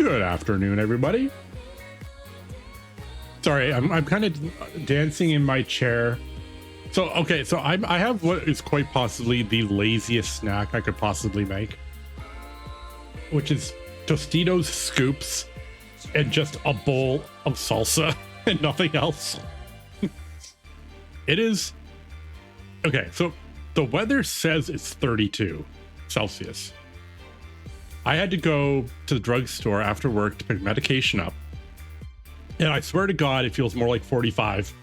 Good afternoon, everybody. Sorry, I'm kind of dancing in my chair. So, okay, so I have what is quite possibly the laziest snack I could possibly make, which is Tostitos scoops and just a bowl of salsa and nothing else. It is okay. So the weather says it's 32 Celsius. I had to go to the drugstore after work to pick medication up, and I swear to God, it feels more like 45.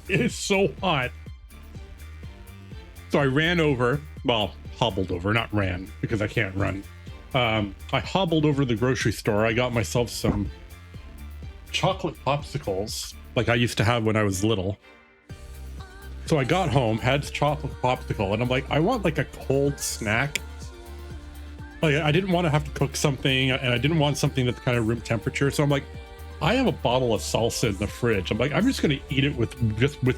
It is so hot. So I ran over, well, hobbled over, not ran because I can't run. I hobbled over to the grocery store. I got myself some chocolate popsicles like I used to have when I was little. So I got home, had chocolate popsicle, and I'm like, I want like a cold snack. Like I didn't want to have to cook something, and I didn't want something that's kind of room temperature. So I'm like, I have a bottle of salsa in the fridge. I'm like, I'm just gonna eat it with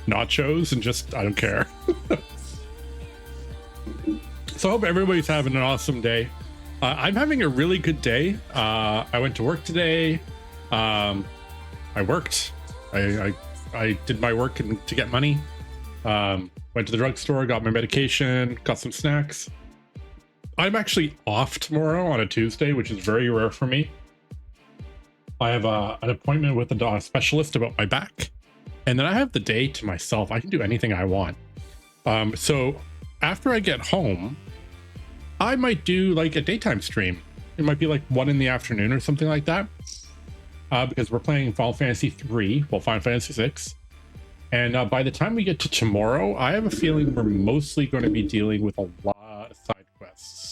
nachos and just, I don't care. So I hope everybody's having an awesome day. I'm having a really good day. I went to work today. I worked. I did my work to get money. Went to the drugstore, got my medication, got some snacks. I'm actually off tomorrow on a Tuesday, which is very rare for me. I have an appointment with a specialist about my back, and then I have the day to myself. I can do anything I want. So after I get home, I might do like a daytime stream. It might be like 1 in the afternoon or something like that, because we're playing Final Fantasy 3, well, Final Fantasy 6. And by the time we get to tomorrow, I have a feeling we're mostly going to be dealing with a lot of side quests.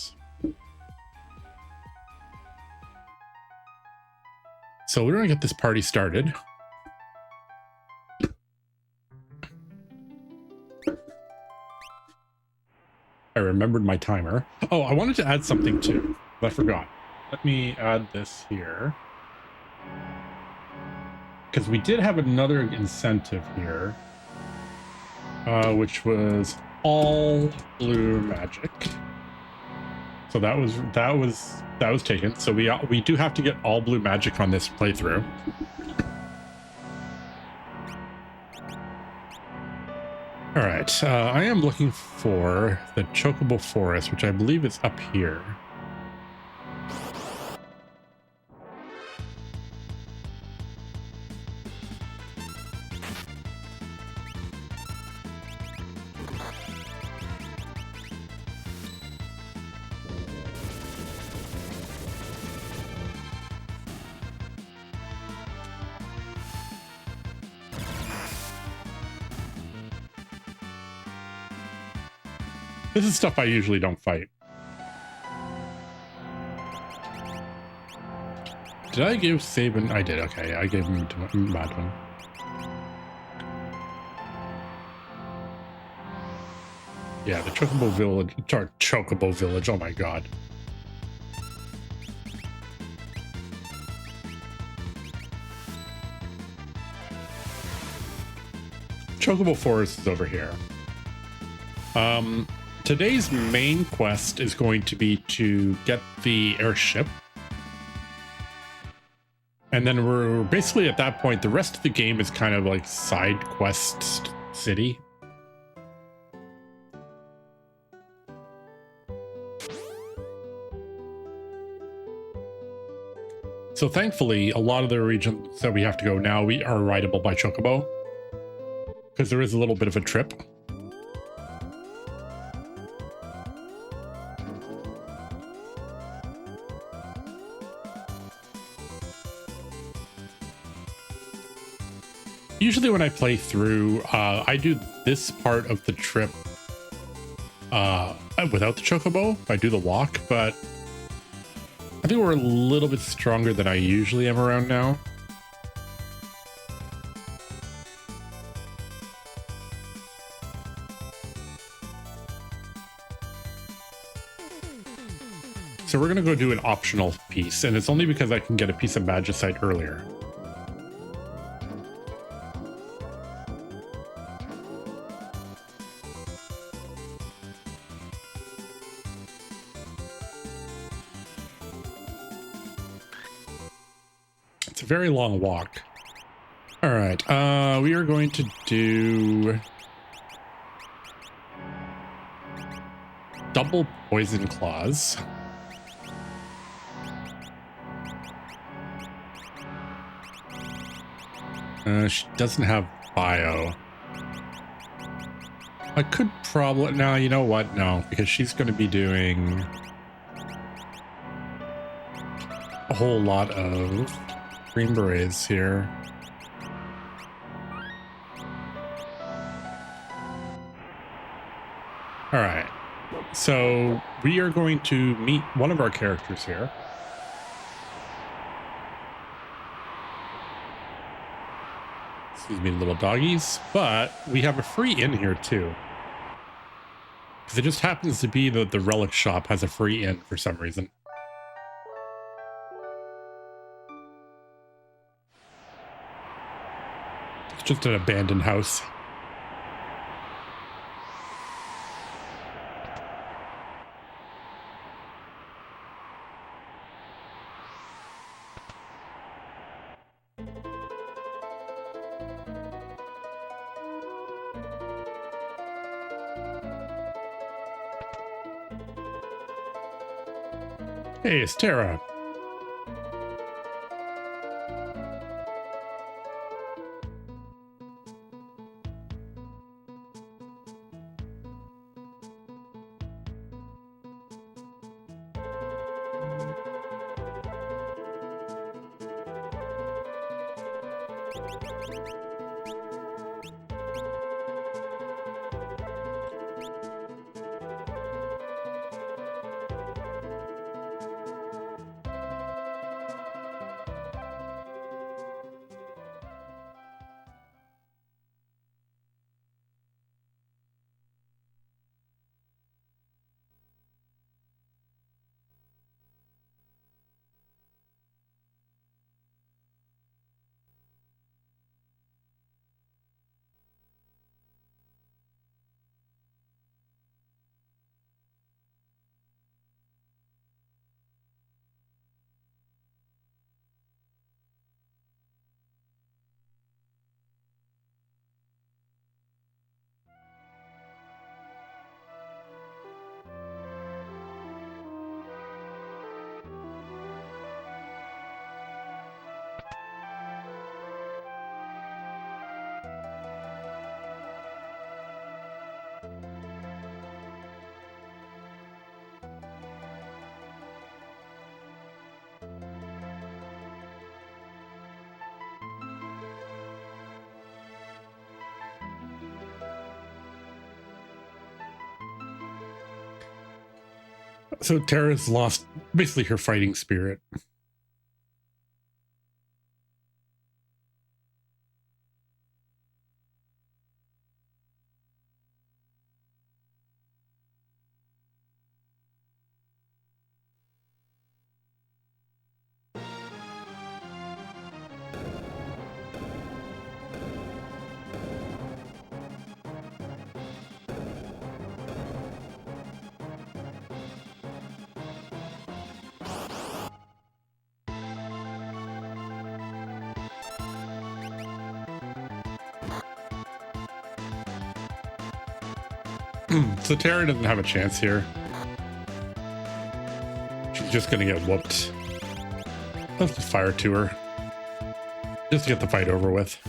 So we're going to get this party started. I remembered my timer. Oh, I wanted to add something too, but I forgot. Let me add this here. Because we did have another incentive here, which was all blue magic. So that was taken. So we do have to get all blue magic on this playthrough. All right, I am looking for the Chocobo Forest, which I believe is up here. This is stuff I usually don't fight. Did I give Taevan? I did. Okay, I gave him to Madwin. Yeah, the Chocobo Village. Chocobo Village. Oh my God. Chocobo Forest is over here. Today's main quest is going to be to get the airship. And then we're basically at that point, the rest of the game is kind of like side quest city. So thankfully, a lot of the regions that we have to go now, we are rideable by Chocobo, because there is a little bit of a trip. Usually when I play through, I do this part of the trip without the Chocobo. I do the walk, but I think we're a little bit stronger than I usually am around now. So we're going to go do an optional piece, and it's only because I can get a piece of magicite earlier. a very long walk. All right, we are going to do double poison claws. She doesn't have bio. I could probably, no, you know what? No, because she's going to be doing a whole lot of Green Berets here. All right, so we are going to meet one of our characters here. Excuse me, little doggies, but we have a free inn here too. Because it just happens to be that the relic shop has a free inn for some reason. It's just an abandoned house. Hey, it's Tara. So Tara's lost basically her fighting spirit. So Tara doesn't have a chance here. She's just gonna get whooped. Let's just fire to her. Just to get the fight over with.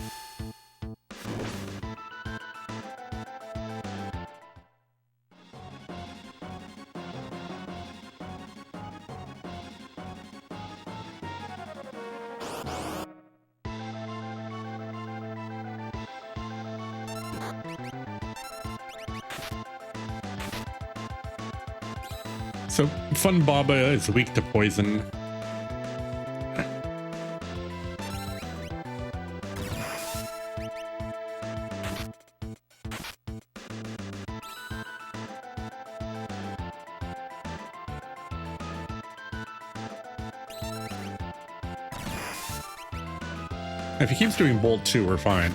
So Fun Baba is weak to poison. If he keeps doing Bolt 2, we're fine.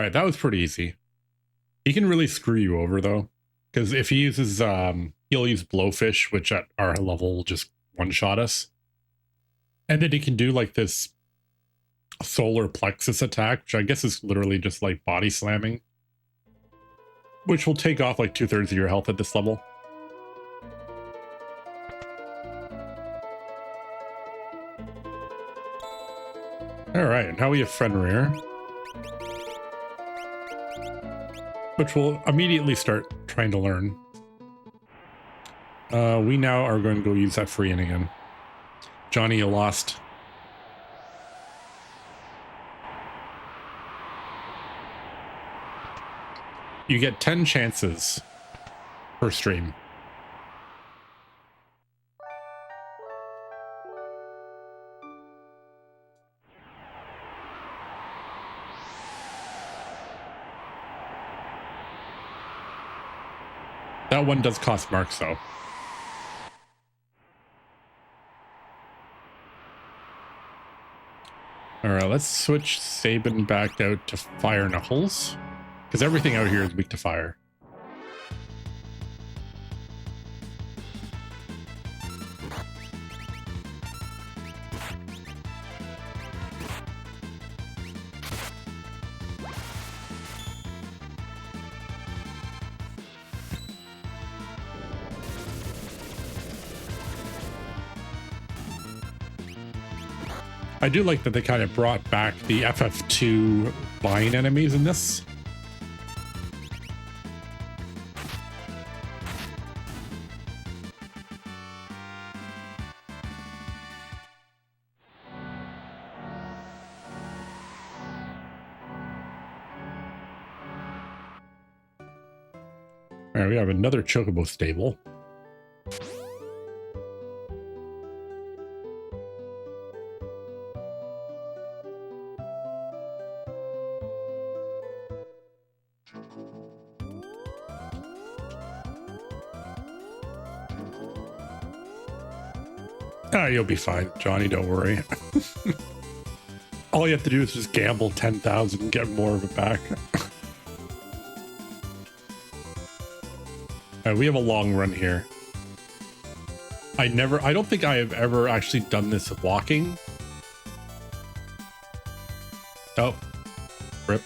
right, that was pretty easy. He can really screw you over though, because if he uses he'll use blowfish, which at our level will just one-shot us. And then he can do like this solar plexus attack, which I guess is literally just like body slamming, which will take off like 2/3 of your health at this level. All right, now we have Fenrir, which we'll immediately start trying to learn. We now are going to go use that Freeing again. Johnny, you lost. You get 10 chances per stream. That one does cost marks though. All right, let's switch Sabin back out to Fire Knuckles, because everything out here is weak to fire. I do like that they kind of brought back the FF2 line enemies in this. All right, we have another Chocobo stable. Ah, you'll be fine, Johnny, don't worry. All you have to do is just gamble 10,000 and get more of it back. We have a long run here. I don't think I have ever actually done this walking. Oh, rip.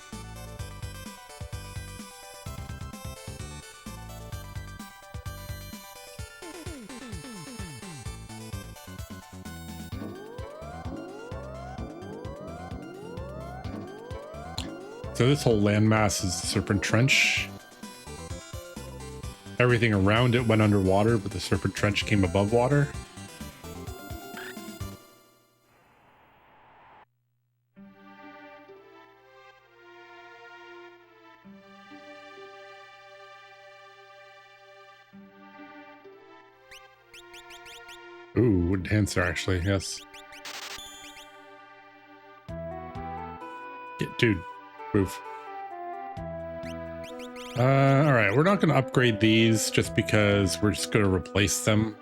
So this whole landmass is the Serpent Trench. Everything around it went underwater, but the Serpent Trench came above water. Ooh, wood dancer, actually, yes. Yeah, dude, move. All right, we're not going to upgrade these just because we're just going to replace them.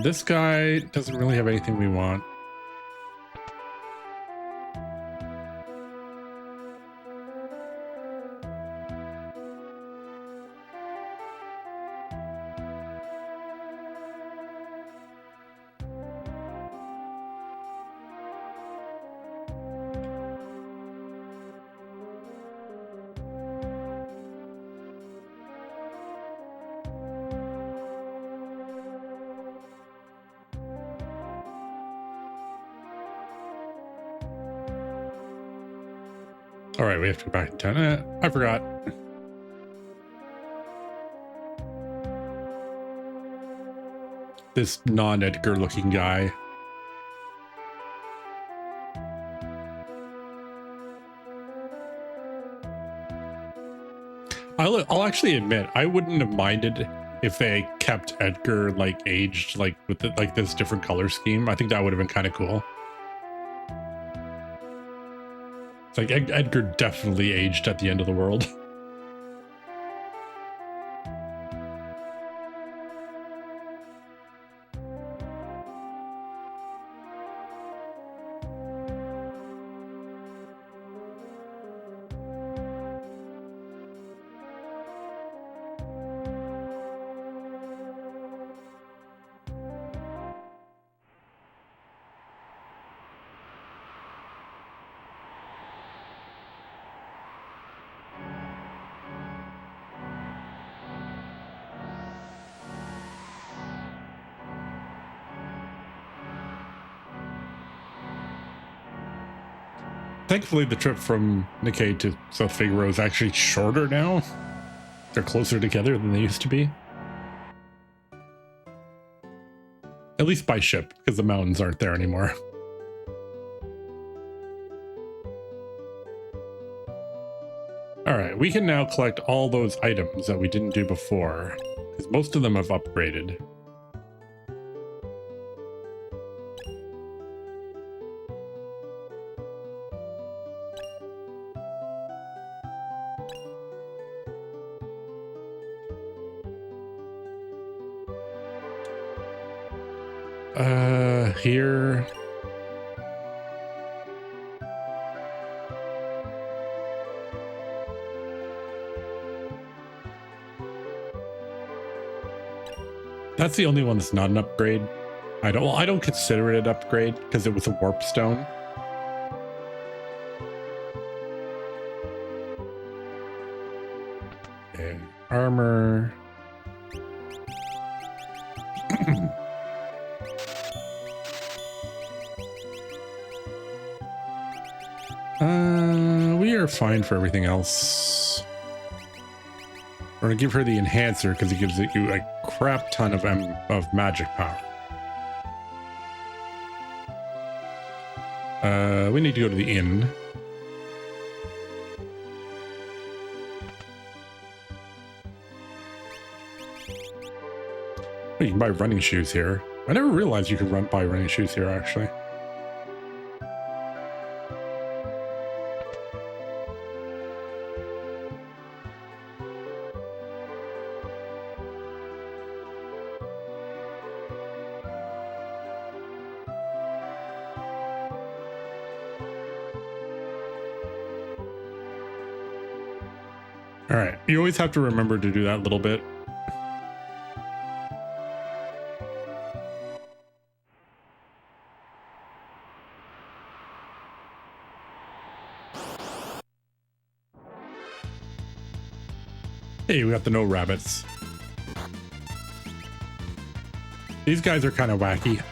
This guy doesn't really have anything we want. All right, we have to go back in town. I forgot. This non-Edgar looking guy. I'll actually admit, I wouldn't have minded if they kept Edgar like aged like with like this different color scheme. I think that would have been kind of cool. It's like Edgar definitely aged at the end of the world. Thankfully, the trip from Nikkei to South Figaro is actually shorter now. They're closer together than they used to be. At least by ship, because the mountains aren't there anymore. All right, we can now collect all those items that we didn't do before, because most of them have upgraded. Here. That's the only one that's not an upgrade. I don't consider it an upgrade because it was a warp stone. Okay, armor. We are fine for everything else. We're gonna give her the enhancer because it gives you a crap ton of magic power. We need to go to the inn. Oh, you can buy running shoes here. I never realized you could buy running shoes here, actually. All right, you always have to remember to do that little bit. Hey, we got the no rabbits. These guys are kind of wacky.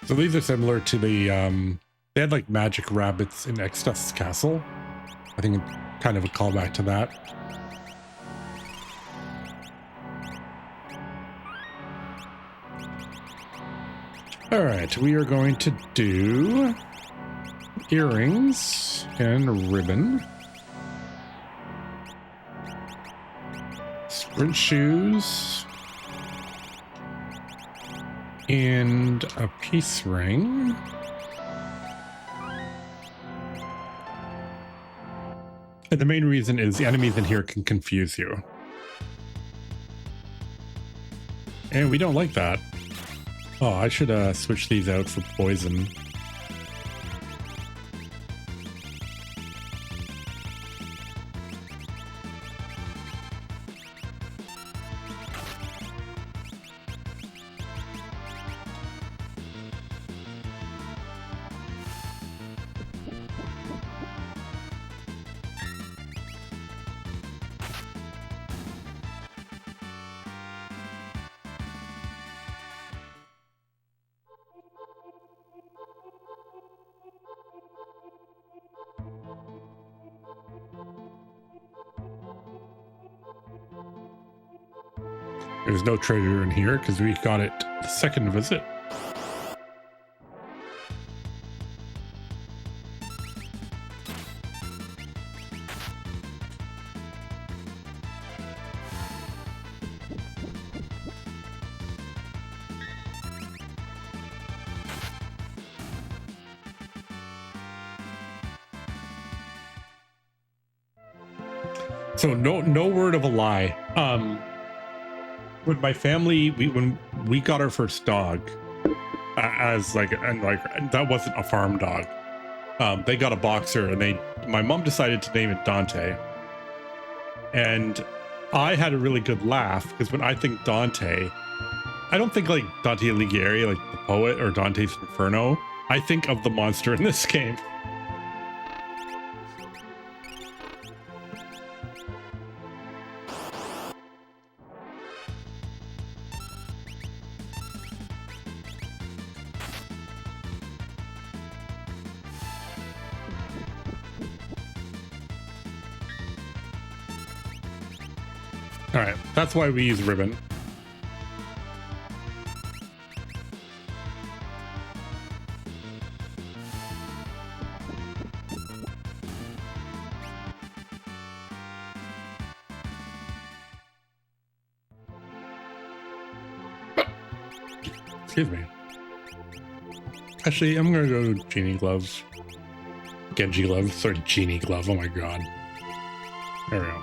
So these are similar to the, they had like magic rabbits in Extus Castle. I think it's kind of a callback to that. All right, we are going to do earrings and ribbon. Sprint shoes. And a peace ring. And the main reason is the enemies in here can confuse you. And we don't like that. Oh, I should switch these out for poison. There's no treasure in here because we got it the second visit. So no word of a lie. With my family, when we got our first dog, as that wasn't a farm dog. They got a boxer, and my mom decided to name it Dante. And I had a really good laugh because when I think Dante, I don't think like Dante Alighieri, like the poet, or Dante's Inferno. I think of the monster in this game. All right, that's why we use ribbon. Excuse me. Actually, I'm gonna go Genie Glove. Genji Glove. Sorry, Genie Glove. Oh my god. There we go.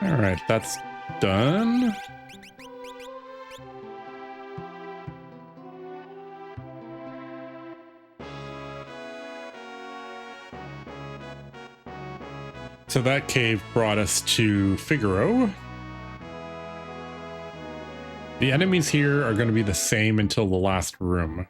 All right, that's done. So that cave brought us to Figaro. The enemies here are going to be the same until the last room.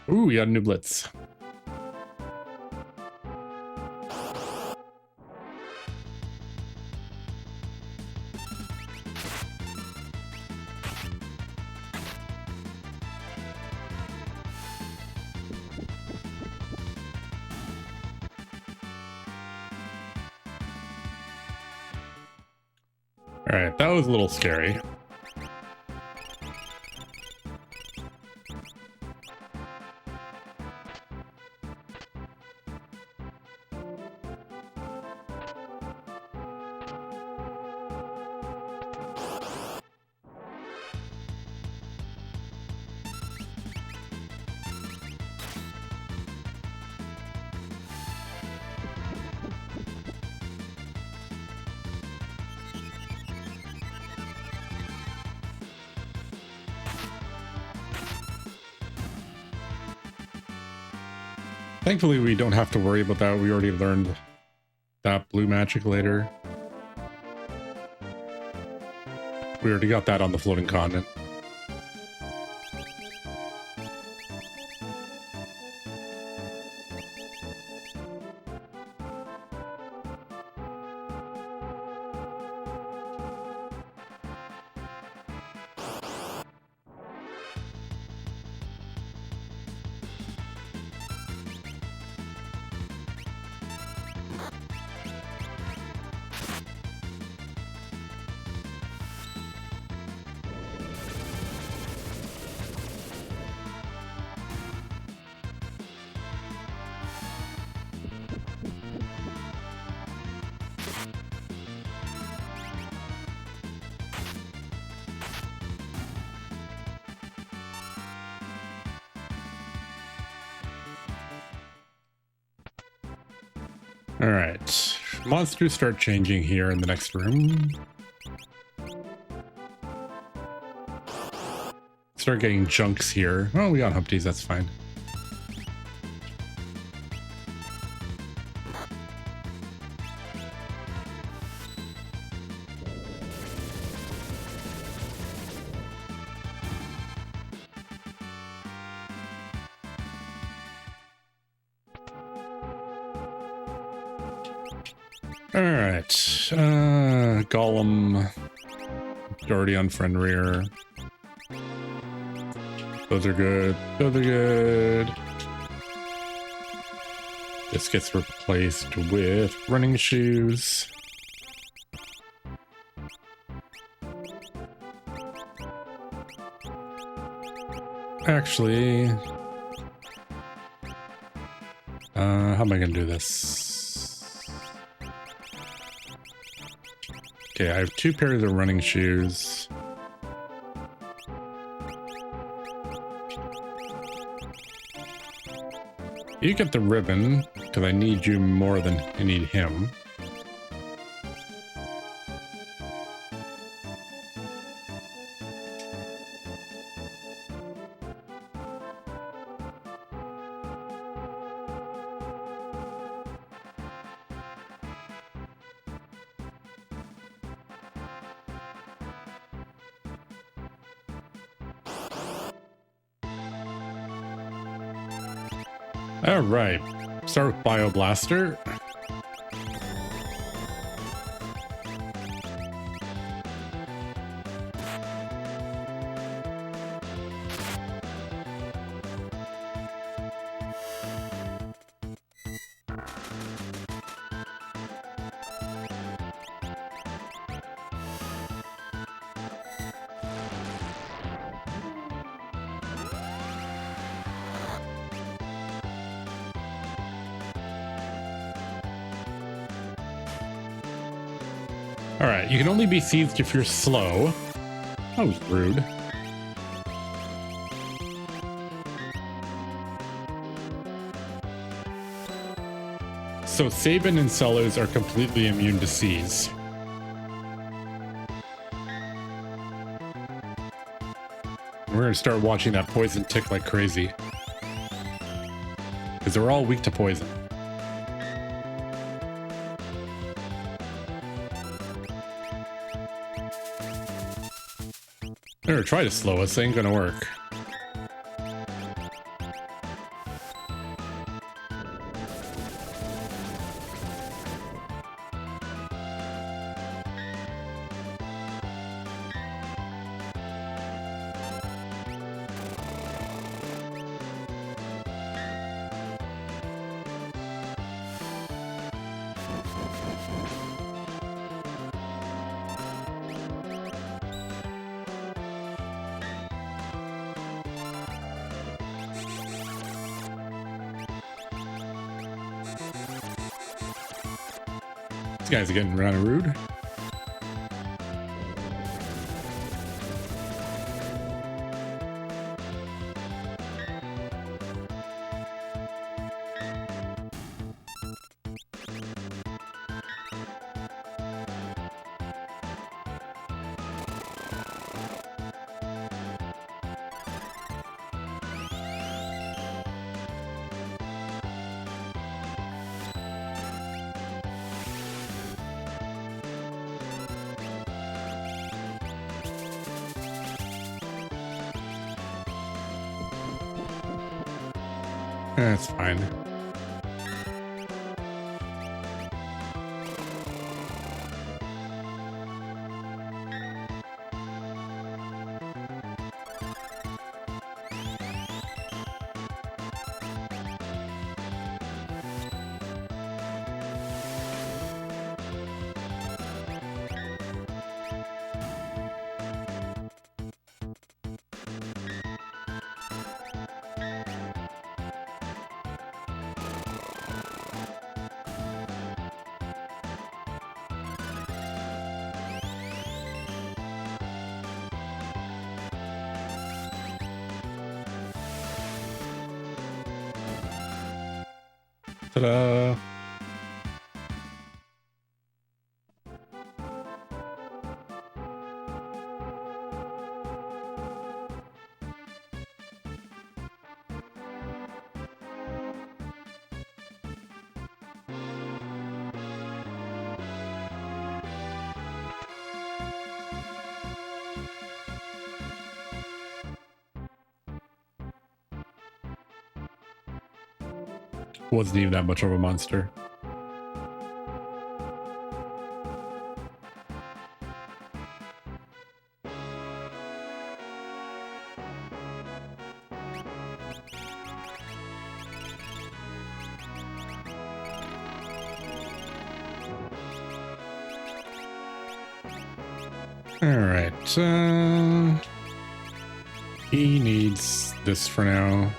Ooh, we got a new blitz. All right, that was a little scary. Thankfully, we don't have to worry about that. We already learned that blue magic later. We already got that on the floating continent. All right, monsters start changing here in the next room. Start getting junks here. Oh, we got Humpties, that's fine. All right. Golem. Already on friend rear. Those are good. Those are good. This gets replaced with running shoes. Actually, how am I gonna do this? Okay, I have 2 pairs of running shoes. You get the ribbon, because I need you more than I need him. All right, start with Bioblaster. All right, you can only be seized if you're slow. That was rude. So Taevan and Sellers are completely immune to seize. We're gonna start watching that poison tick like crazy. Because they're all weak to poison. They're gonna try to slow us, ain't gonna work. These guys are getting kind of rude. That's fine. Ta-da! Wasn't even that much of a monster. All right. He needs this for now.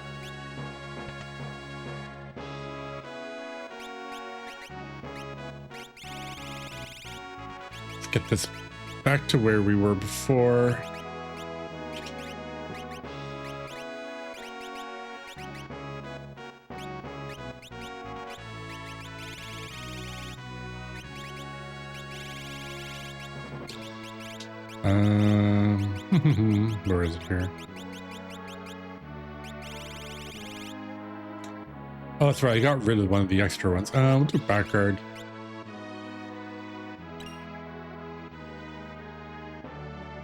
Let's get this back to where we were before. Where is it here? Oh, that's right. I got rid of one of the extra ones. We'll do back guard.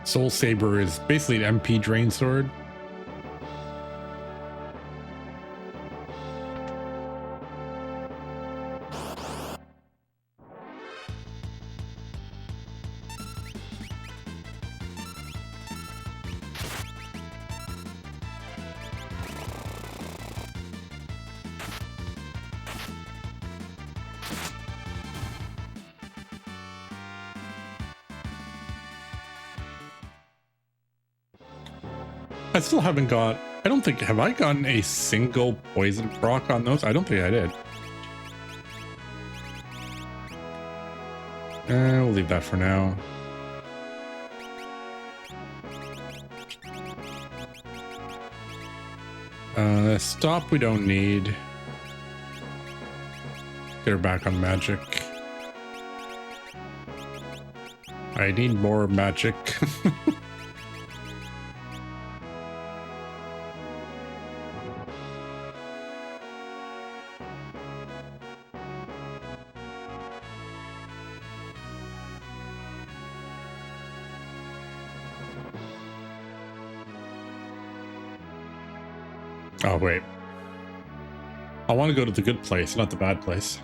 Soul Saber is basically an MP drain sword. I still haven't got, I don't think, have I gotten a single poison proc on those? I don't think I did. We'll leave that for now. Stop we don't need. Get her back on magic. I need more magic. Oh, wait. I want to go to the good place, not the bad place.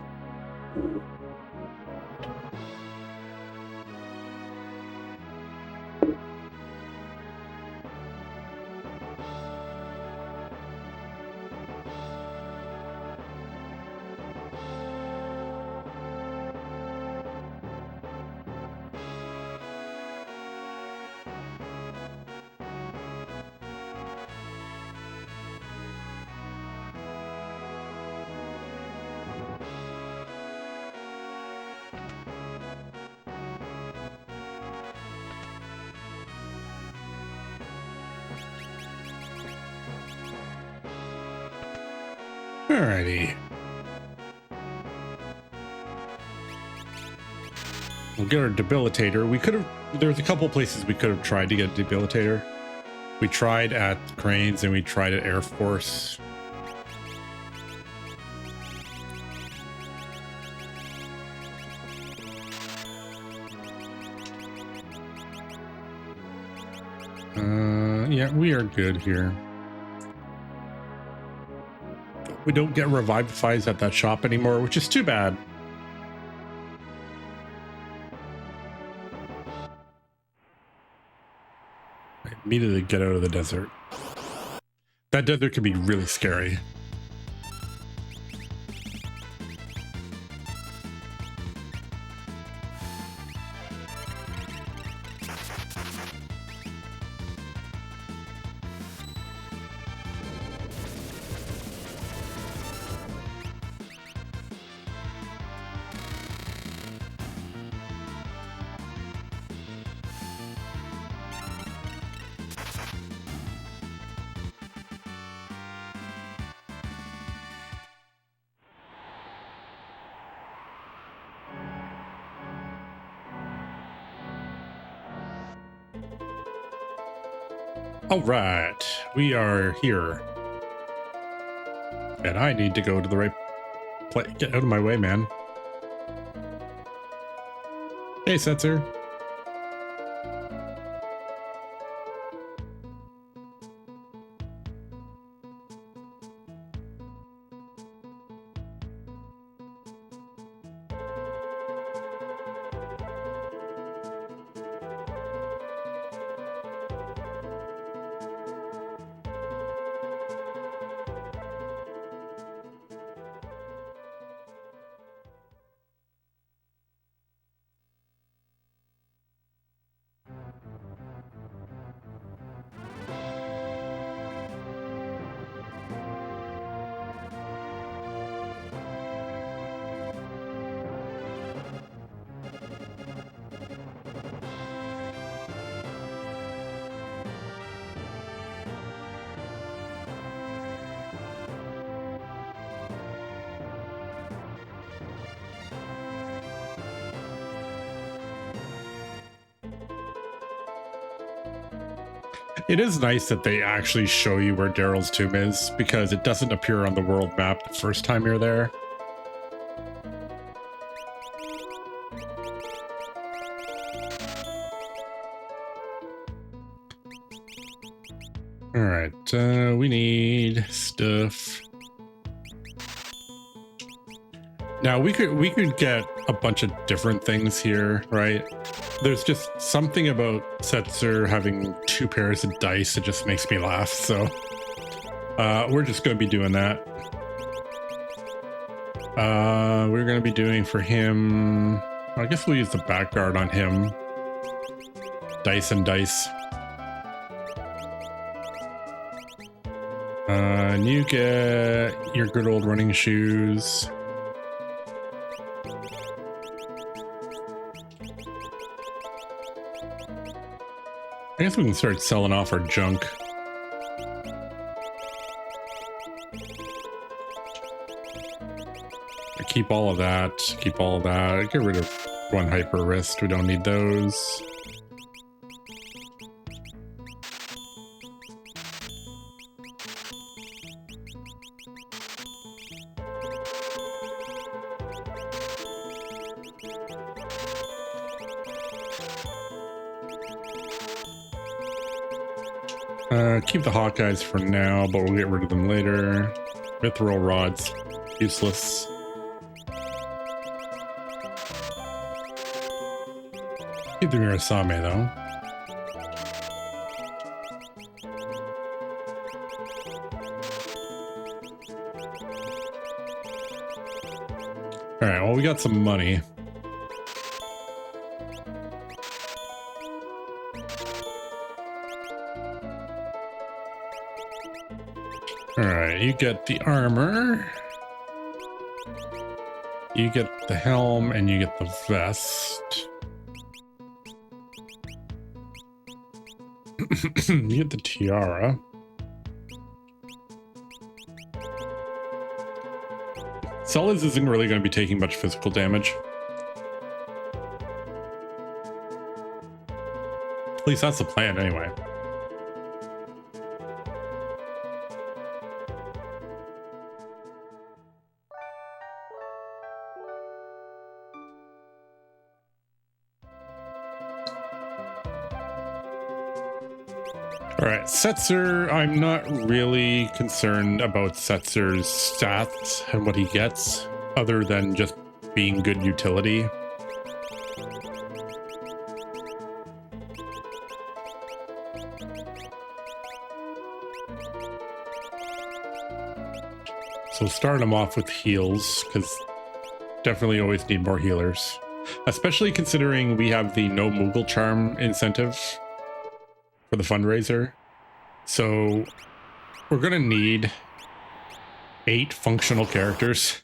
Alrighty. We'll get our debilitator. We could have, there's a couple places we could have tried to get a debilitator. We tried at Cranes and we tried at Air Force. Yeah, we are good here. We don't get Revivifies at that shop anymore, which is too bad. I immediately get out of the desert. That desert can be really scary. All right, we are here. And I need to go to the right place. Get out of my way, man. Hey, Setzer. It is nice that they actually show you where Daryl's tomb is, because it doesn't appear on the world map the first time you're there. All right, we need stuff. Now we could get a bunch of different things here, right? There's just something about Setzer having 2 pairs of dice that just makes me laugh. So we're just going to be doing that. We're going to be doing for him. I guess we'll use the back guard on him. Dice and dice. And you get your good old running shoes. I guess we can start selling off our junk. Keep all of that. Keep all of that. Get rid of 1 hyper wrist. We don't need those. Keep the Hawkeyes for now, but we'll get rid of them later. Mithril rods, useless. Keep the Mirasame though. All right, well, we got some money. All right, you get the armor, you get the helm, and you get the vest. You get the tiara. Celes isn't really going to be taking much physical damage. At least that's the plan anyway. All right, Setzer, I'm not really concerned about Setzer's stats and what he gets, other than just being good utility. So start him off with heals, because definitely always need more healers. Especially considering we have the no Moogle charm incentive for the fundraiser. So we're gonna need 8 functional characters.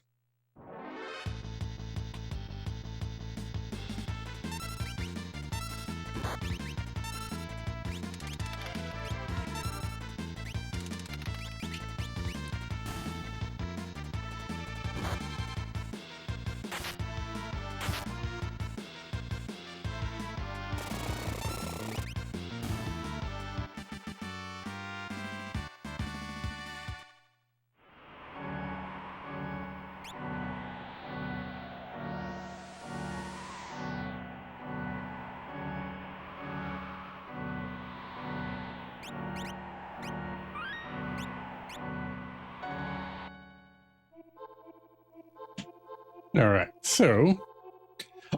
All right, so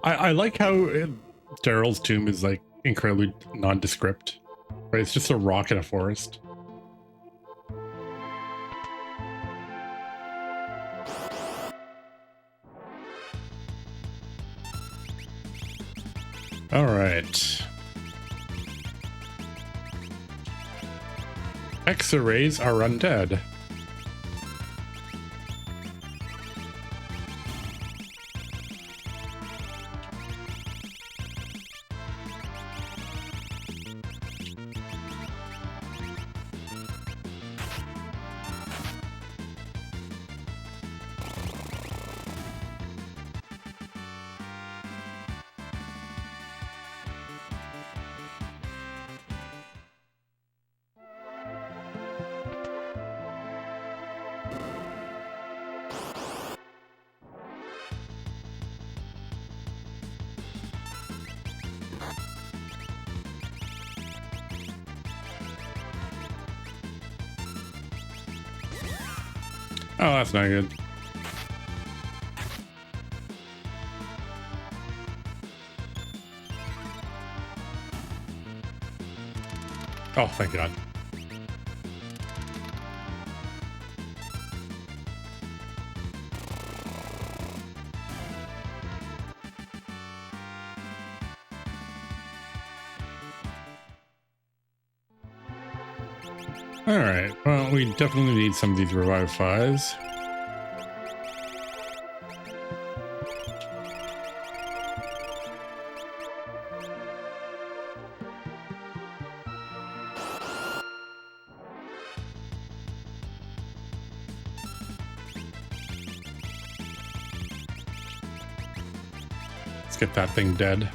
I like how Daryl's tomb is like incredibly nondescript, right? It's just a rock in a forest. All right. X-rays are undead. Oh, that's not good. Oh, thank God. All right. Well, we definitely need some of these revivifies. Let's get that thing dead.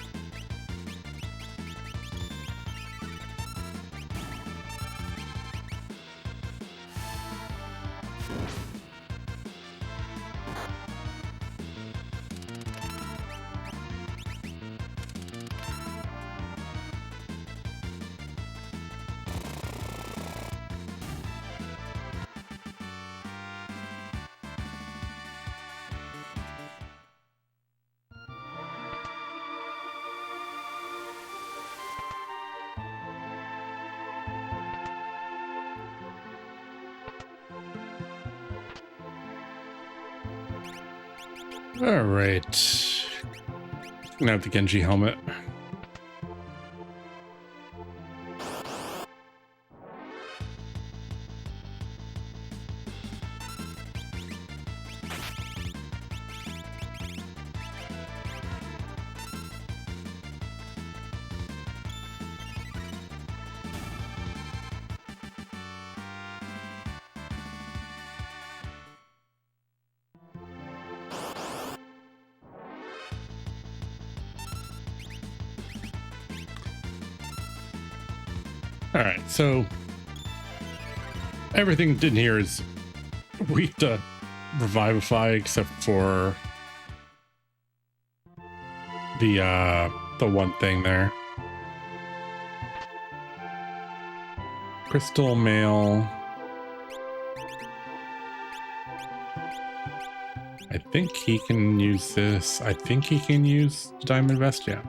All right. Gonna have the Genji helmet. All right, so everything in here is weak to revivify except for the one thing there. Crystal mail. I think he can use this. I think he can use diamond vest. Yeah.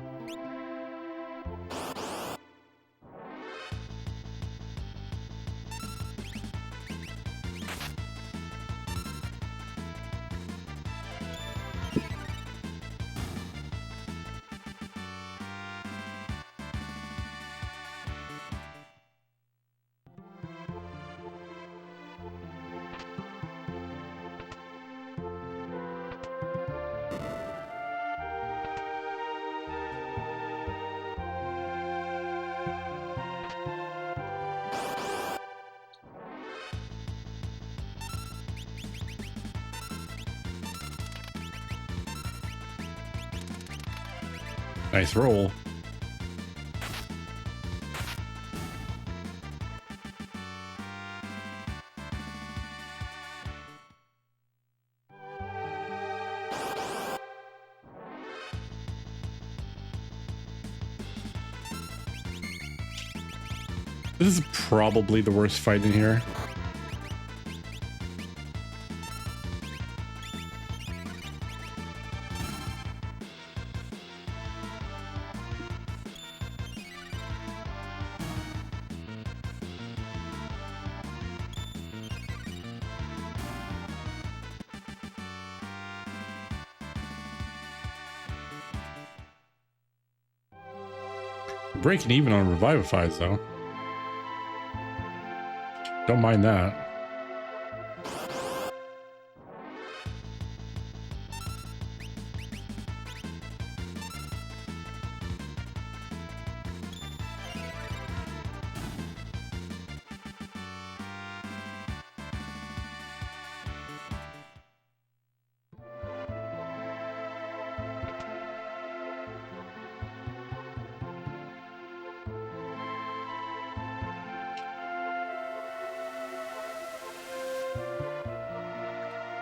Nice roll. This is probably the worst fight in here. Breaking even on revivifies though. Don't mind that.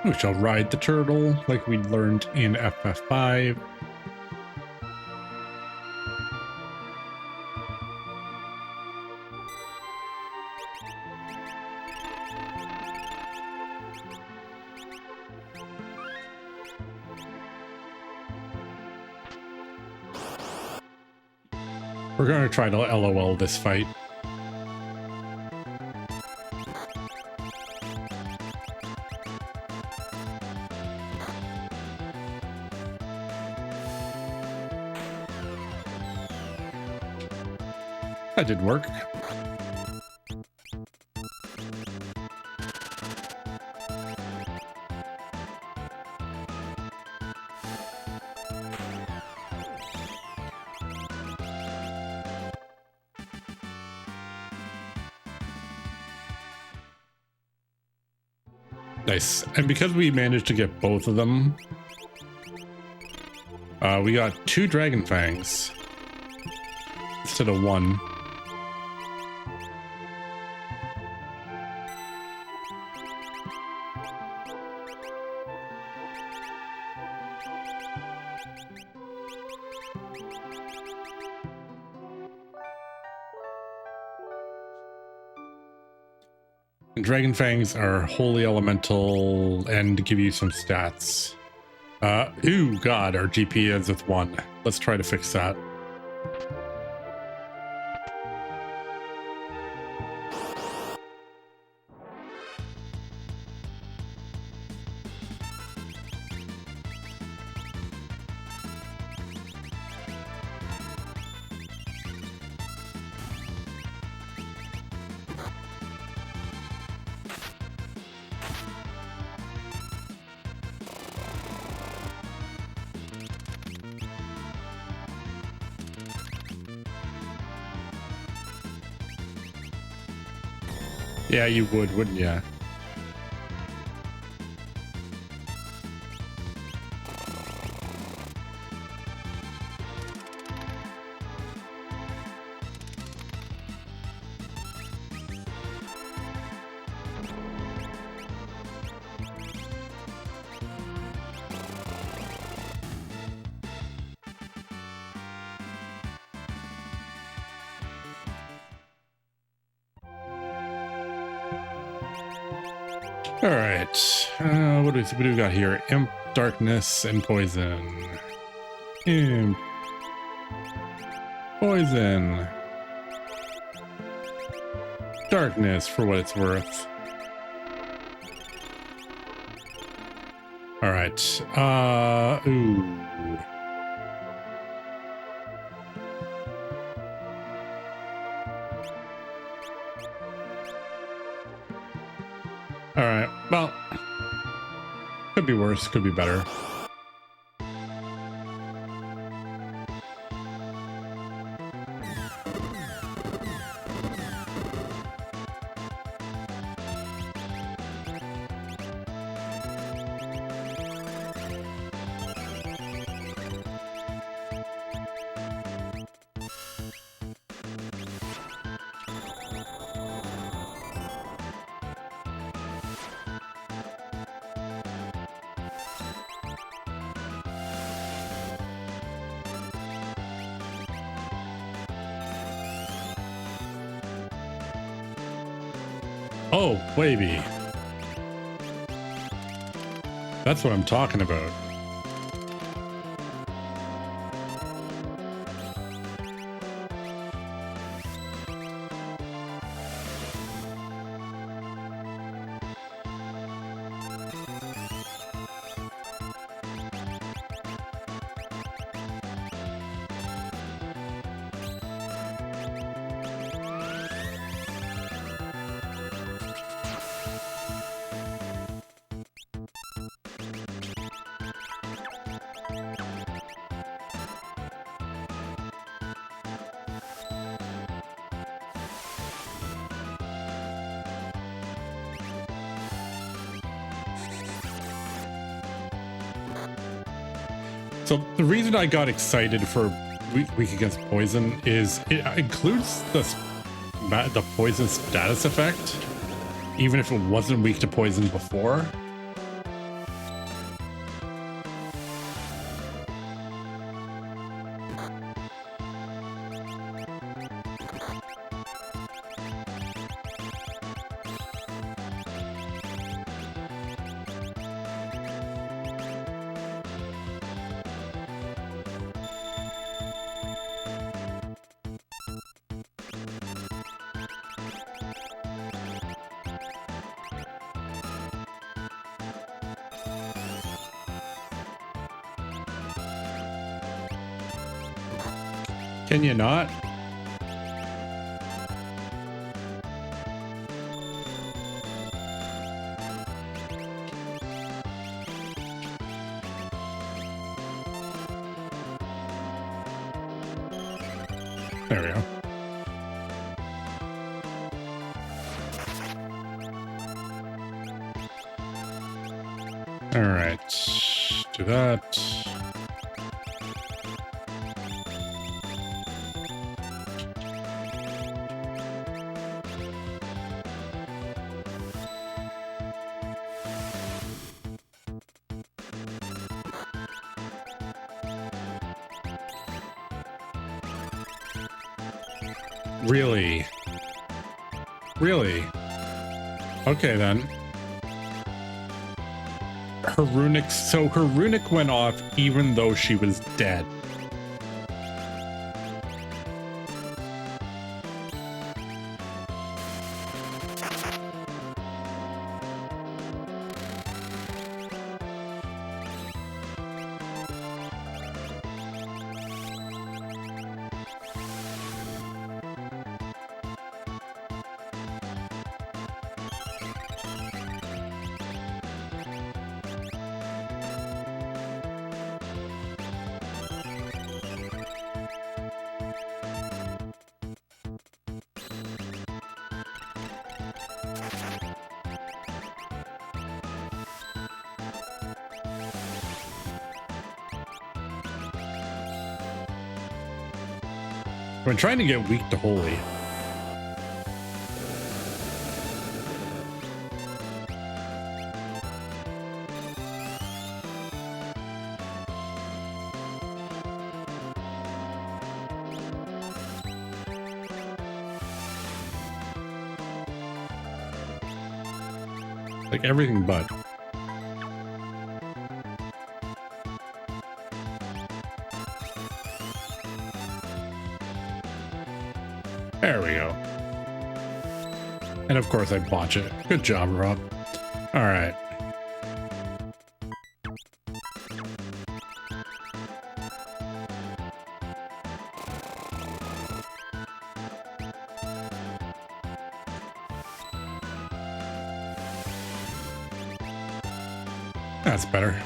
We shall ride the turtle like we learned in FF5. We're gonna try to LOL this fight. That did work. Nice. And because we managed to get both of them, we got 2 dragon fangs instead of 1. And dragon fangs are holy elemental and give you some stats. Ooh, God, our GP ends with 1. Let's try to fix that. Yeah, you would, wouldn't you? All right. What do we got here? Imp, darkness, and poison. Imp, poison, darkness for what it's worth. All right. Ooh. All right. Well, could be worse. Could be better. Oh, baby. That's what I'm talking about. So the reason I got excited for Weak Against Poison is it includes the poison status effect, even if it wasn't weak to poison before. Can you not? There we go. All right, do that. Really? Really? Okay, then. Her runic, so her runic went off even though she was dead. I'm trying to get weak to holy. Like everything but. There we go. And of course I botch it. Good job, Rob. All right. That's better.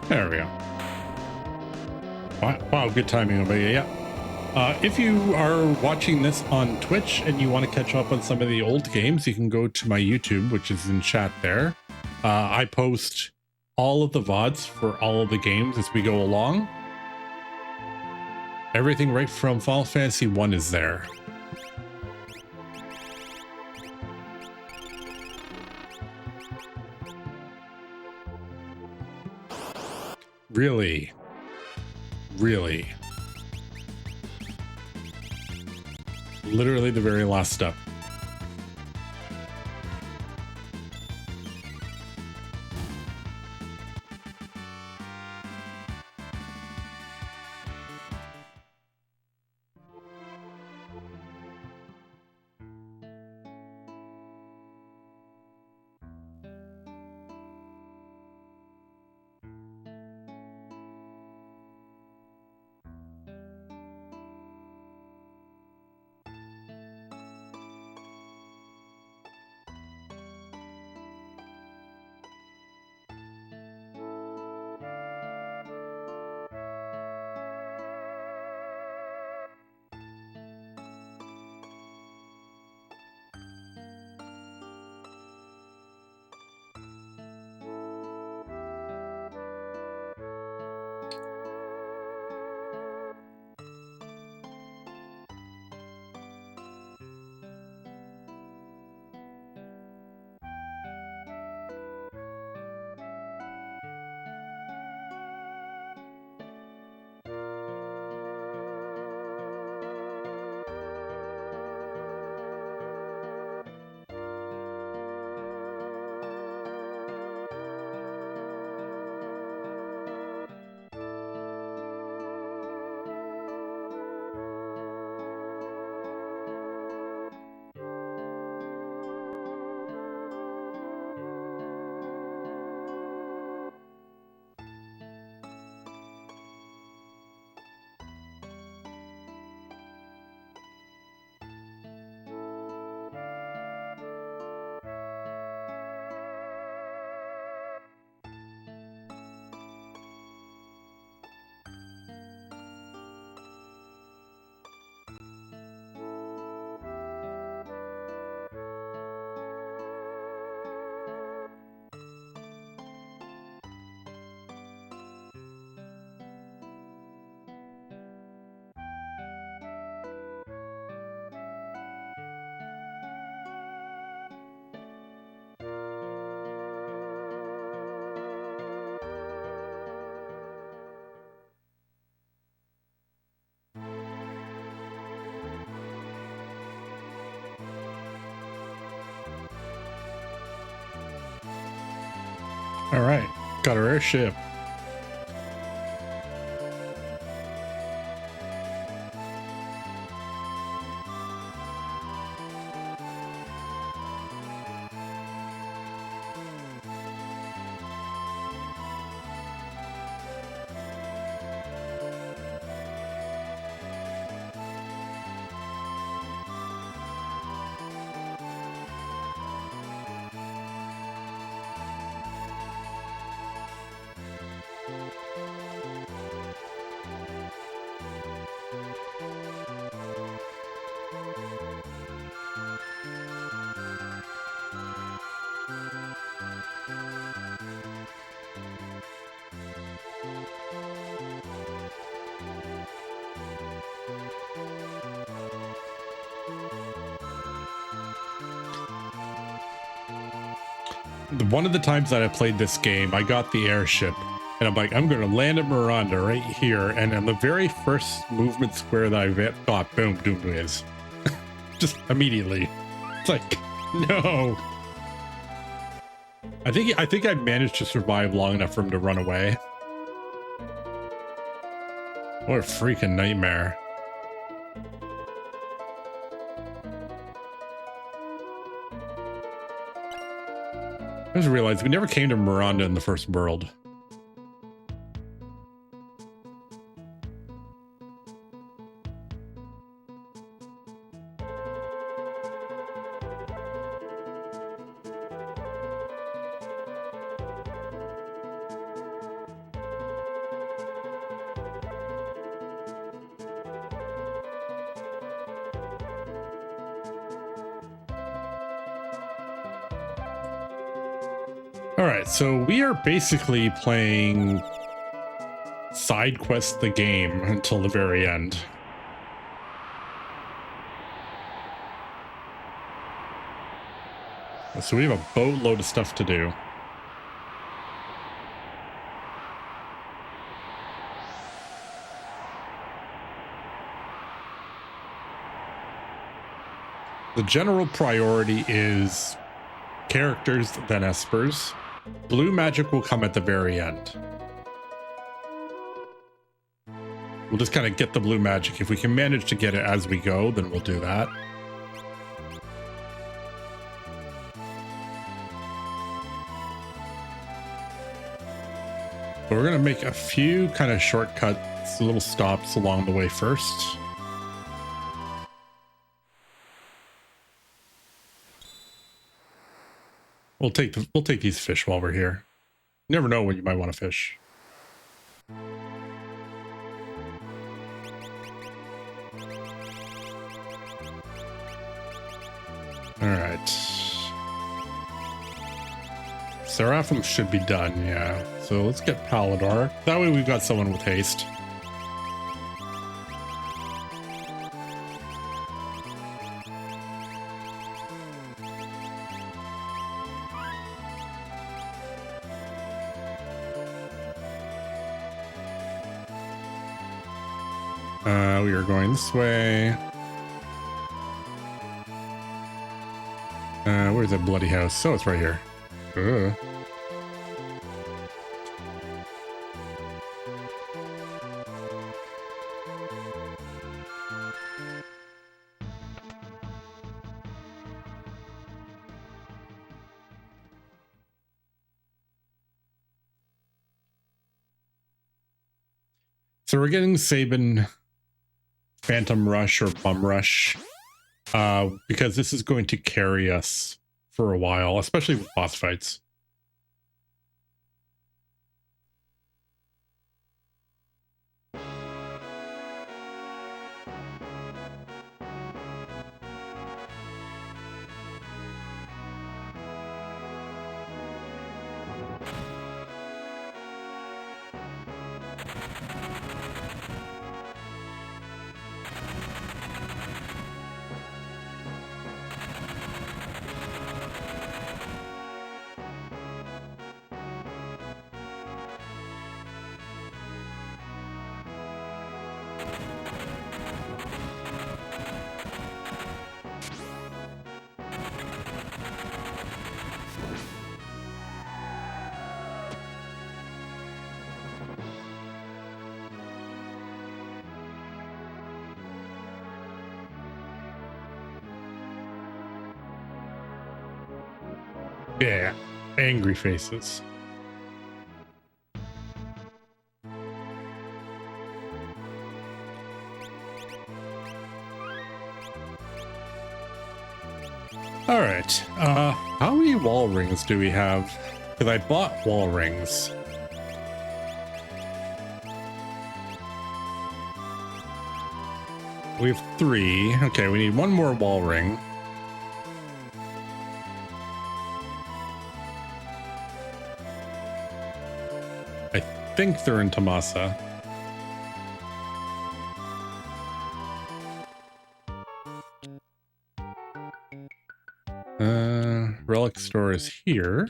There we go. Wow, good timing over here. Yeah. If you are watching this on Twitch and you want to catch up on some of the old games, you can go to my YouTube, which is in chat there. I post all of the VODs for all of the games as we go along. Everything right from Final Fantasy 1 is there. Really? Really? Literally the very last step. All right, got our airship. One of the times that I played this game, I got the airship and I'm like, I'm going to land at Miranda right here. And on the very first movement square that I got, boom, doom whiz. Just immediately. It's like, no. I think I managed to survive long enough for him to run away. What a freaking nightmare. I just realized we never came to Miranda in the first world. All right, so we are basically playing side quest the game until the very end. So we have a boatload of stuff to do. The general priority is characters, then espers. Blue magic will come at the very end. We'll just kind of get the blue magic. If we can manage to get it as we go, then we'll do that. But we're going to make a few kind of shortcuts, little stops along the way first. We'll take these fish while we're here. You never know when you might want to fish. All right. Seraphim should be done, yeah. So let's get Paladar. That way we've got someone with haste. We are going this way. Where's that bloody house? Oh, it's right here. So we're getting Sabin Phantom Rush or Bum Rush because this is going to carry us for a while, especially with boss fights. Yeah, angry faces. All right. How many wall rings do we have? Because I bought wall rings. We have 3. Okay, we need 1 more wall ring. I think they're in Tamasa. Relic store is here.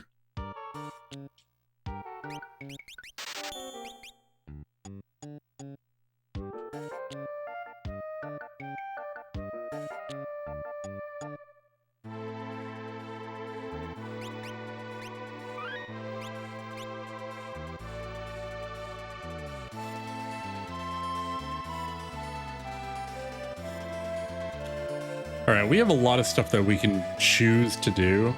All right, we have a lot of stuff that we can choose to do.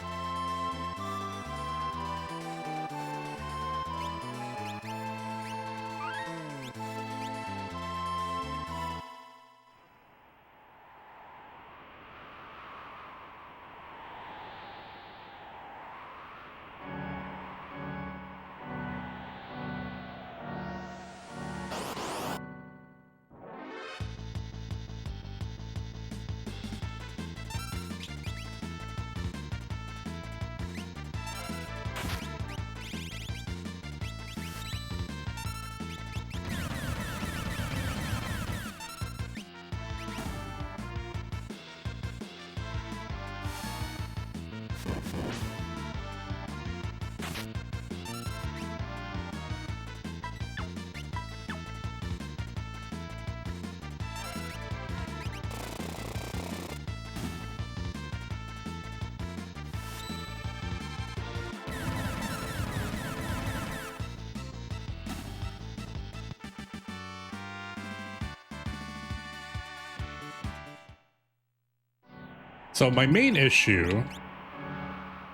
So my main issue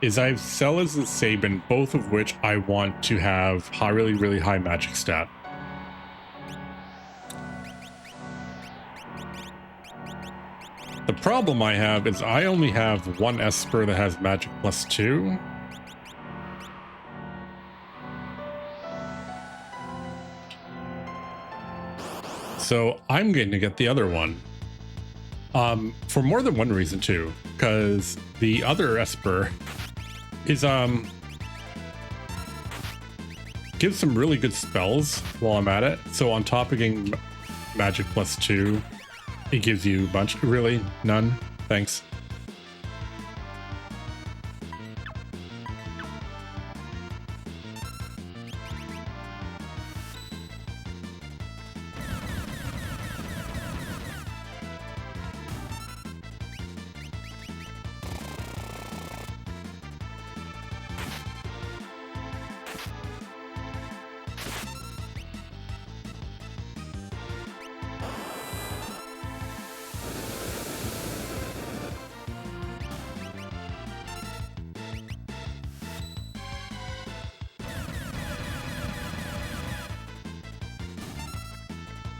is I have Celas and Sabin, both of which I want to have really, really high magic stat. The problem I have is I only have 1 Esper that has magic +2. So I'm going to get the other one. For more than one reason too, because the other Esper is gives some really good spells while I'm at it. So on top of getting magic +2, it gives you a bunch. Really? None? Thanks.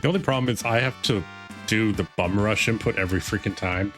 The only problem is I have to do the bum rush input every freaking time.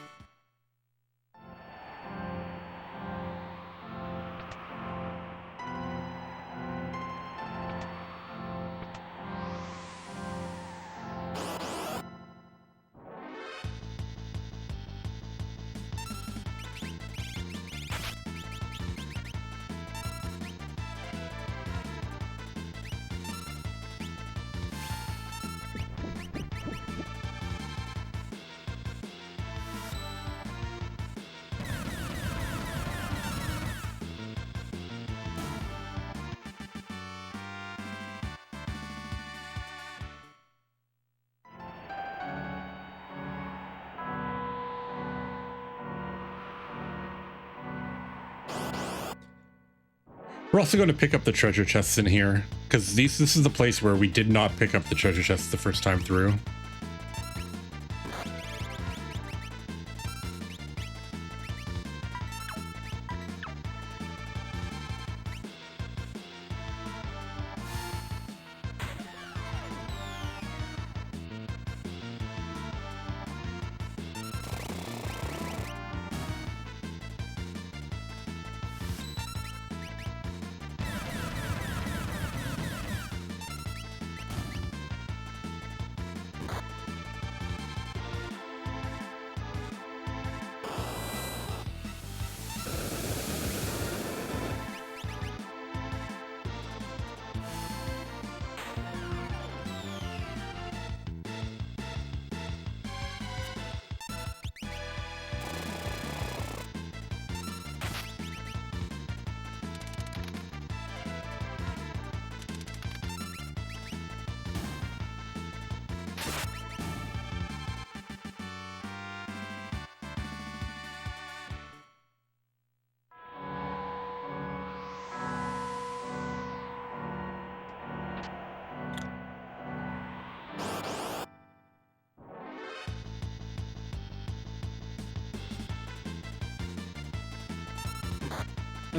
We're also going to pick up the treasure chests in here, because this is the place where we did not pick up the treasure chests the first time through.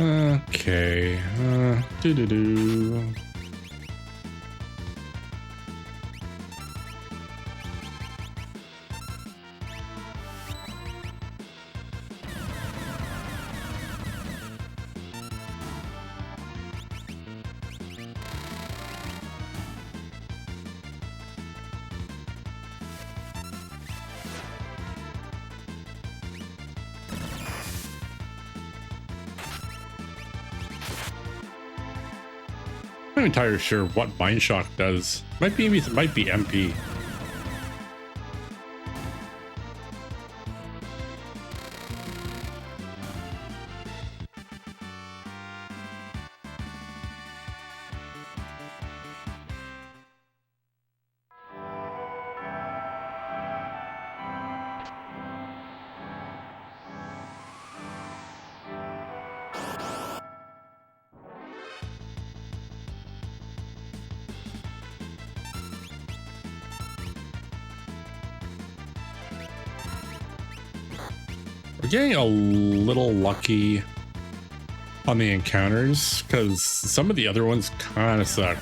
Okay. Do. I'm not entirely sure what Mind Shock does. Might be MP. We're getting a little lucky on the encounters because some of the other ones kind of suck.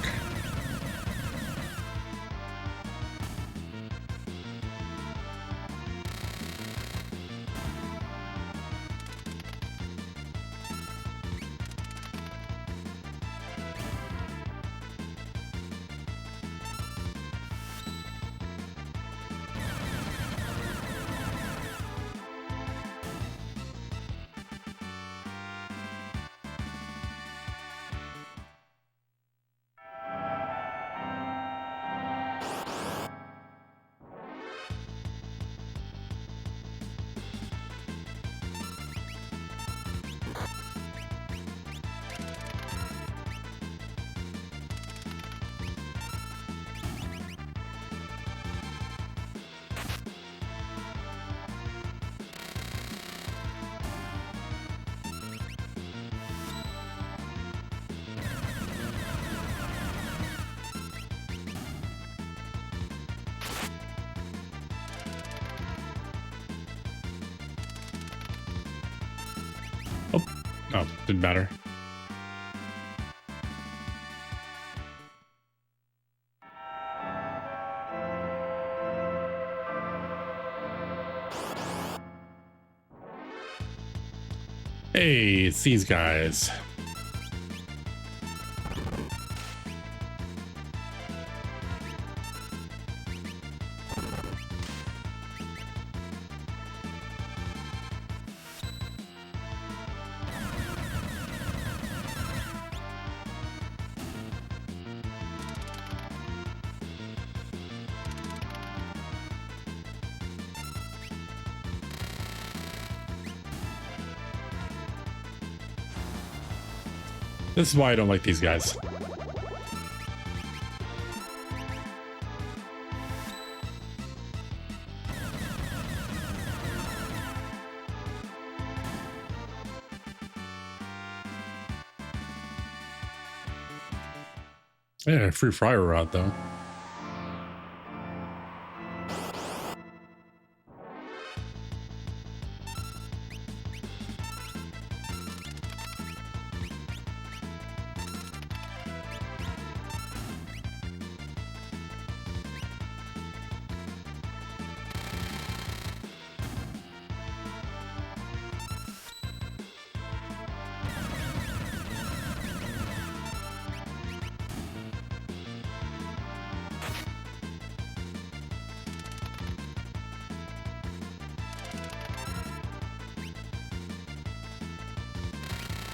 Oh, didn't matter. Hey, it's these guys. This is why I don't like these guys. Yeah, free fire rod though.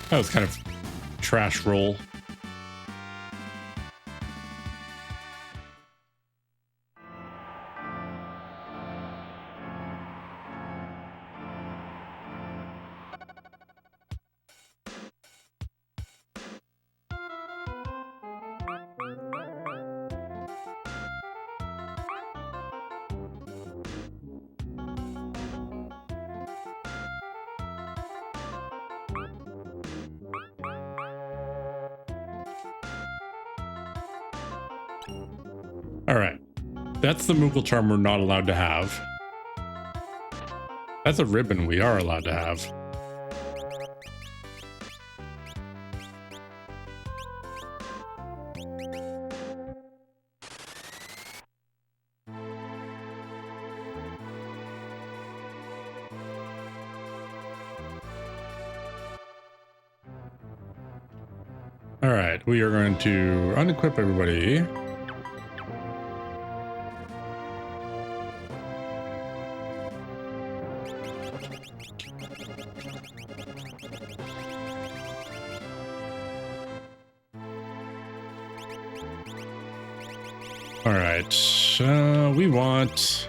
That was kind of trash roll. All right, that's the Moogle charm we're not allowed to have. That's a ribbon we are allowed to have. All right, we are going to unequip everybody. All right, we want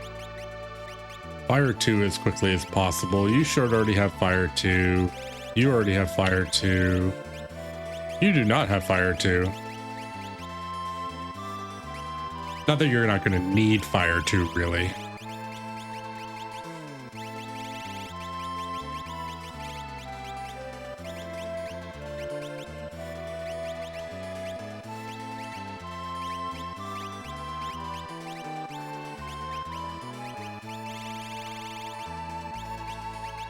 fire 2 as quickly as possible. You should already have fire 2. You already have fire 2. You do not have fire 2. Not that you're not going to need fire 2, really.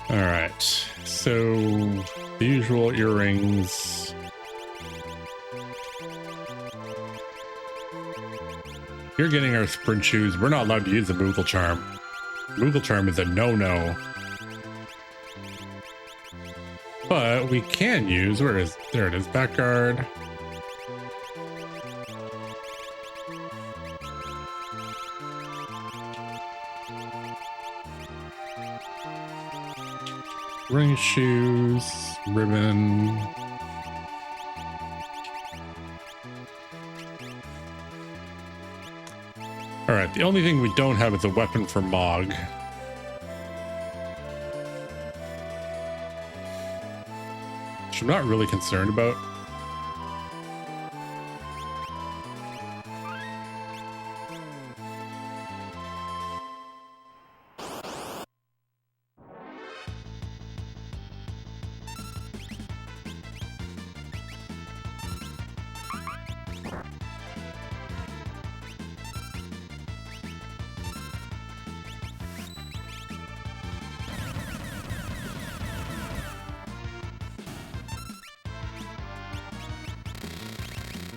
All right, so the usual earrings. You're getting our sprint shoes. We're not allowed to use the Moogle Charm. Moogle Charm is a no-no. But we can use, where is, there it is, back guard. Ring shoes, ribbon. All right, the only thing we don't have is a weapon for Mog. Which I'm not really concerned about.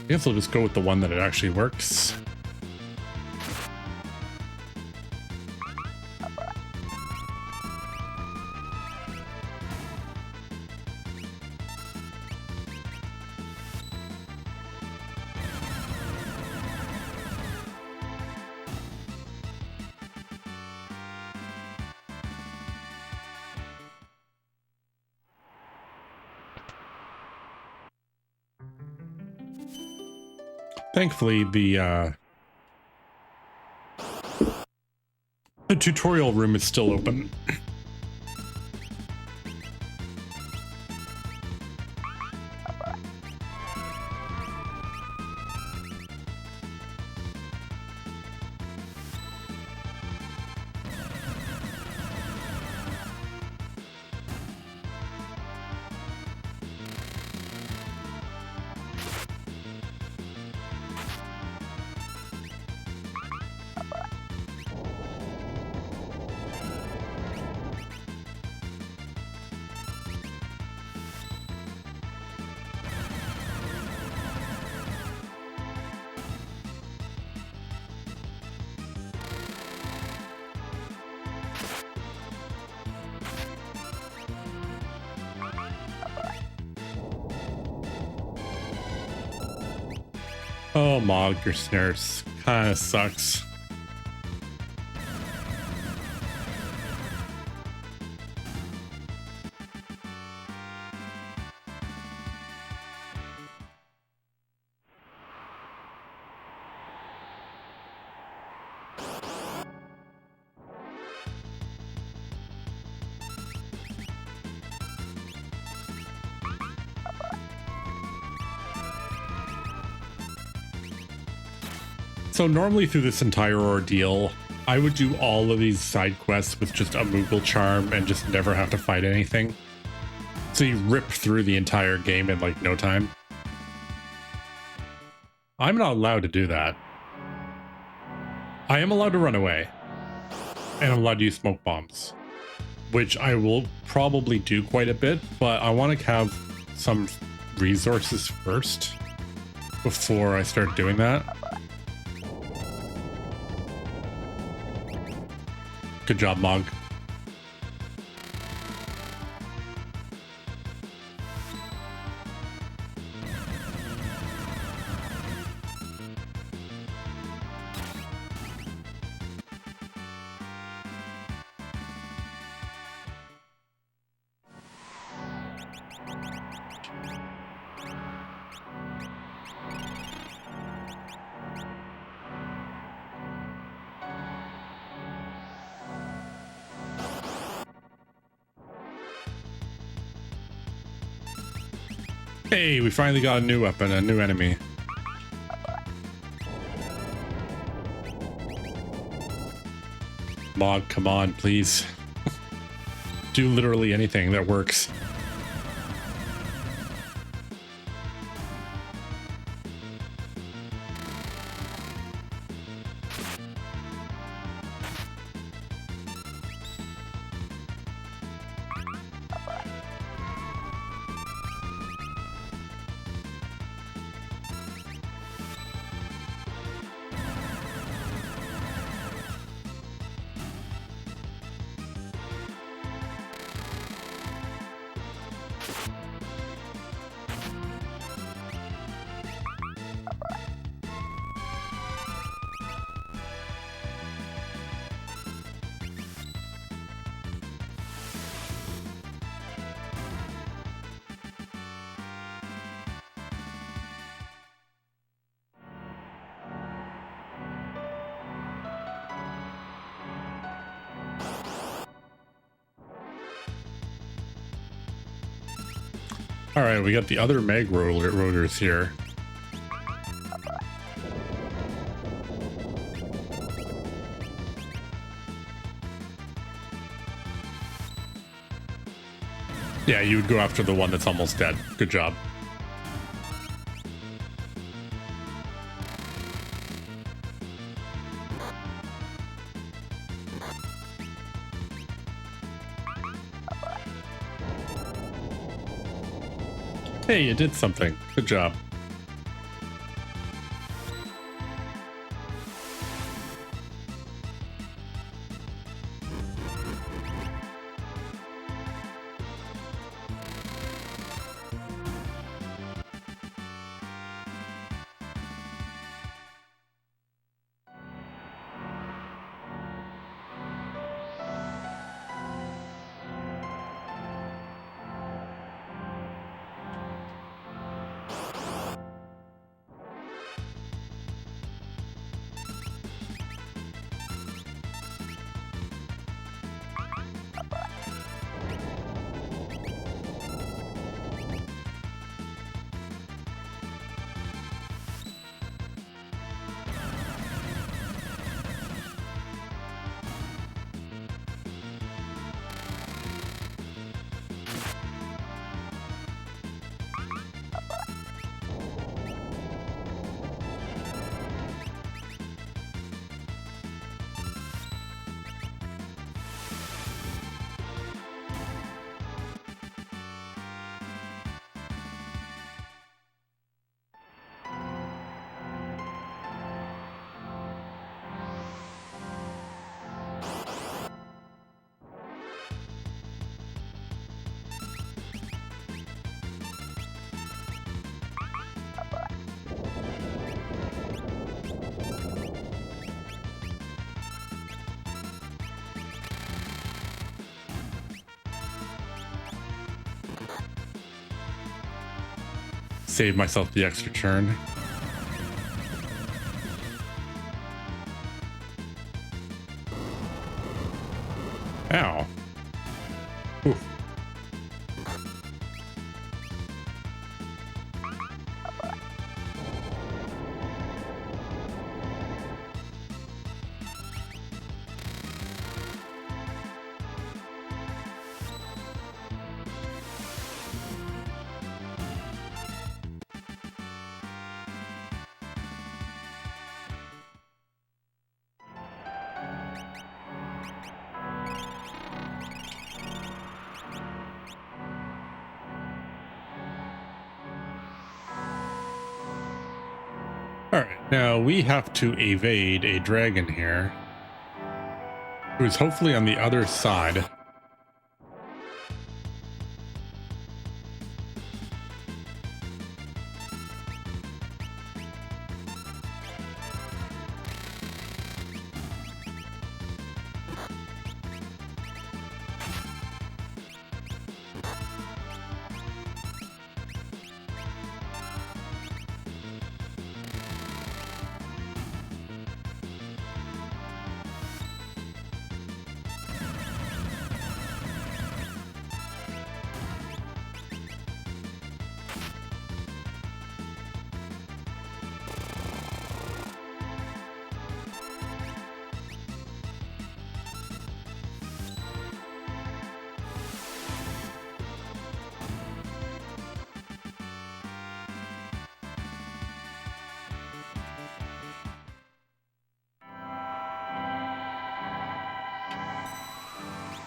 I guess I'll just go with the one that it actually works. Thankfully, the tutorial room is still open. Oh, Mog, your snares kind of sucks. So normally through this entire ordeal, I would do all of these side quests with just a Moogle Charm and just never have to fight anything. So you rip through the entire game in like no time. I'm not allowed to do that. I am allowed to run away. And I'm allowed to use smoke bombs. Which I will probably do quite a bit, but I want to have some resources first before I start doing that. Good job, Mog. Hey, we finally got a new weapon, a new enemy. Mog, come on, please. Do literally anything that works. All right, we got the other mag rotors here. Yeah, you would go after the one that's almost dead. Good job. Hey, you did something. Good job. Save myself the extra turn. Ow. Oof. All right, now we have to evade a dragon here, who's hopefully on the other side.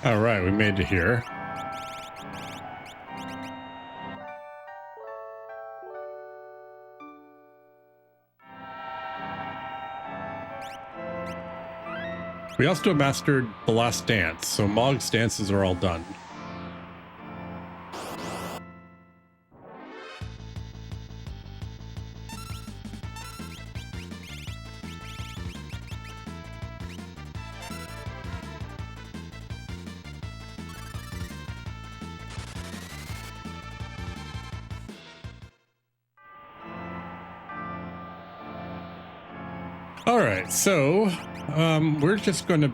All right, we made it here. We also mastered the last dance, so Mog's dances are all done. All right, so we're just going to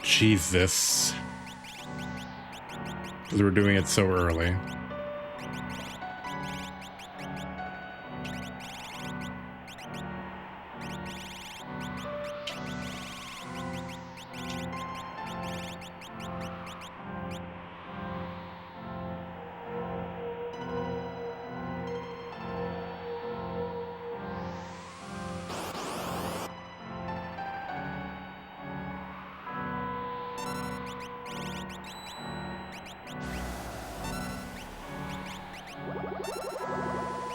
cheese this because we're doing it so early.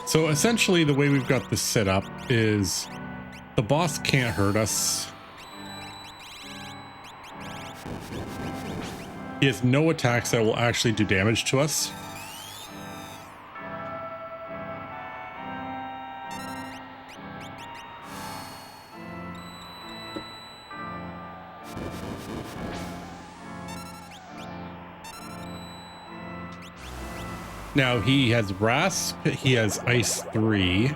So essentially the way we've got this set up is the boss can't hurt us. He has no attacks that will actually do damage to us. Now he has Rasp, he has Ice 3.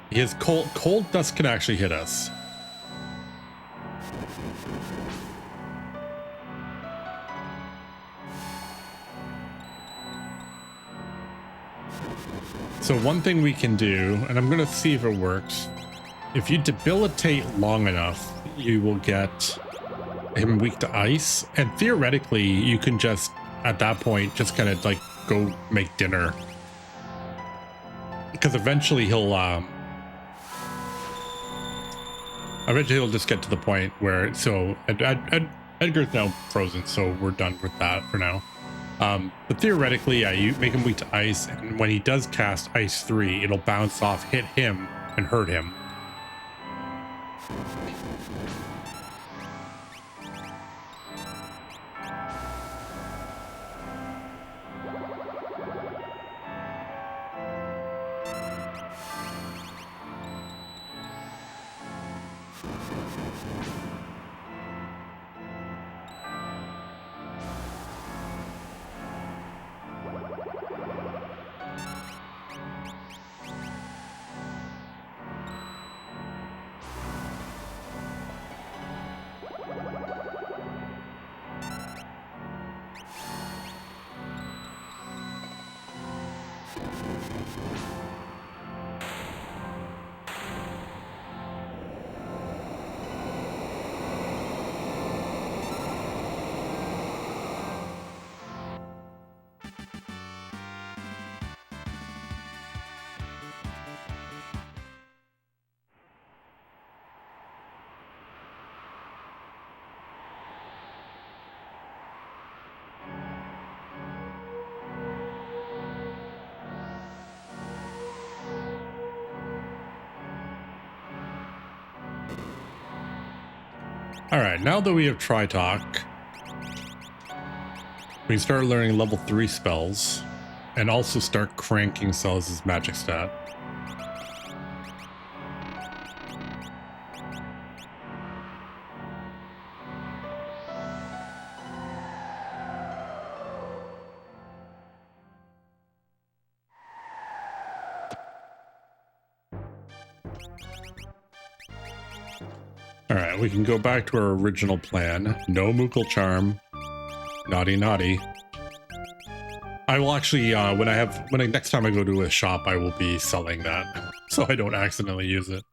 He has Cold. Cold Dust can actually hit us. So one thing we can do, and I'm going to see if it works. If you debilitate long enough, you will get him weak to ice. And theoretically, you can just, at that point, just kind of like go make dinner. Because eventually he'll just get to the point where, so Edgar's now frozen, so we're done with that for now. But theoretically, yeah, you make him weak to ice, and when he does cast Ice 3, it'll bounce off, hit him, and hurt him. All right, now that we have Tri-Talk, we can start learning level 3 spells and also start cranking Celes' magic stat. All right, we can go back to our original plan. No Moogle Charm. Naughty, naughty. I will actually, next time I go to a shop, I will be selling that, so I don't accidentally use it.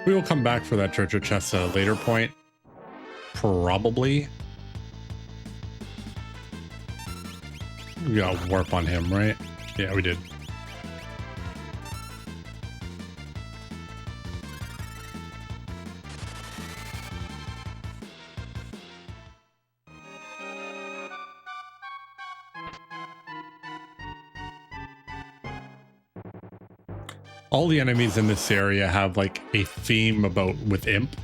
We will come back for that treasure chest at a later point. Probably. We got warp on him, right? Yeah, we did. All the enemies in this area have like a theme about with imp.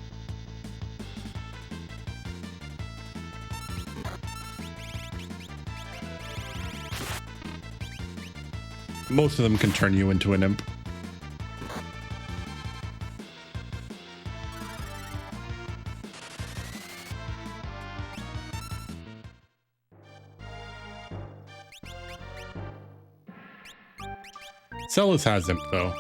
Most of them can turn you into an imp. Celis has imp though.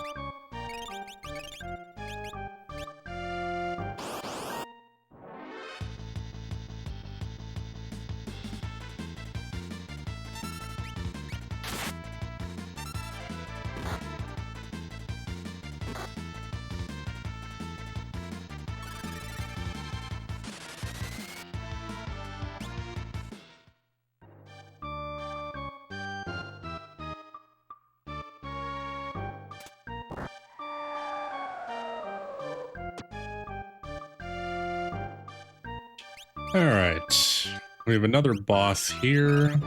All right, we have another boss here.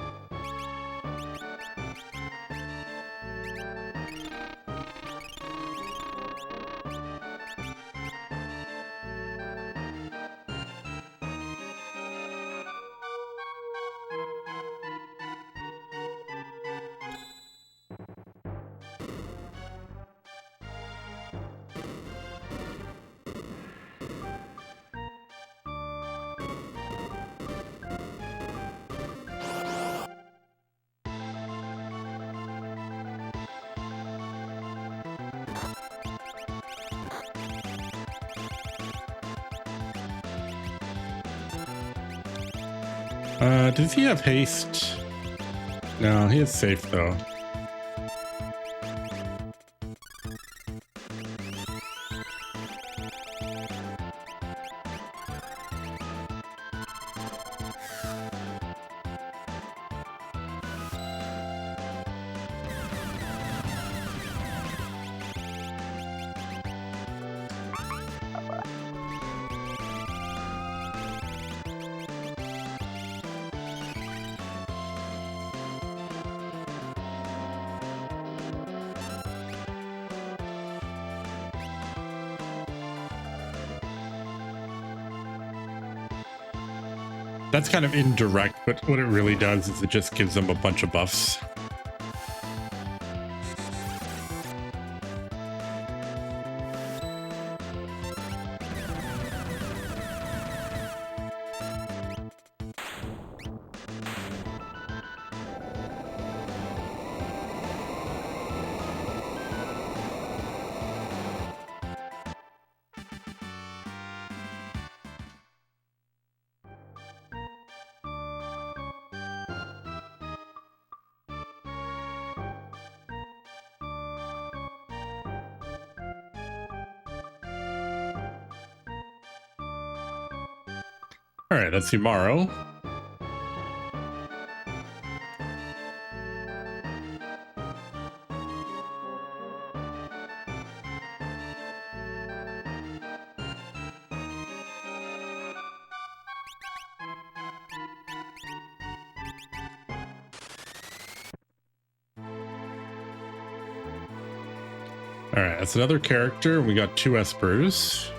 Does he have haste? No, he is safe though. That's kind of indirect, but what it really does is it just gives them a bunch of buffs. All right, let's see Morrow. All right, that's another character. We got 2 espers.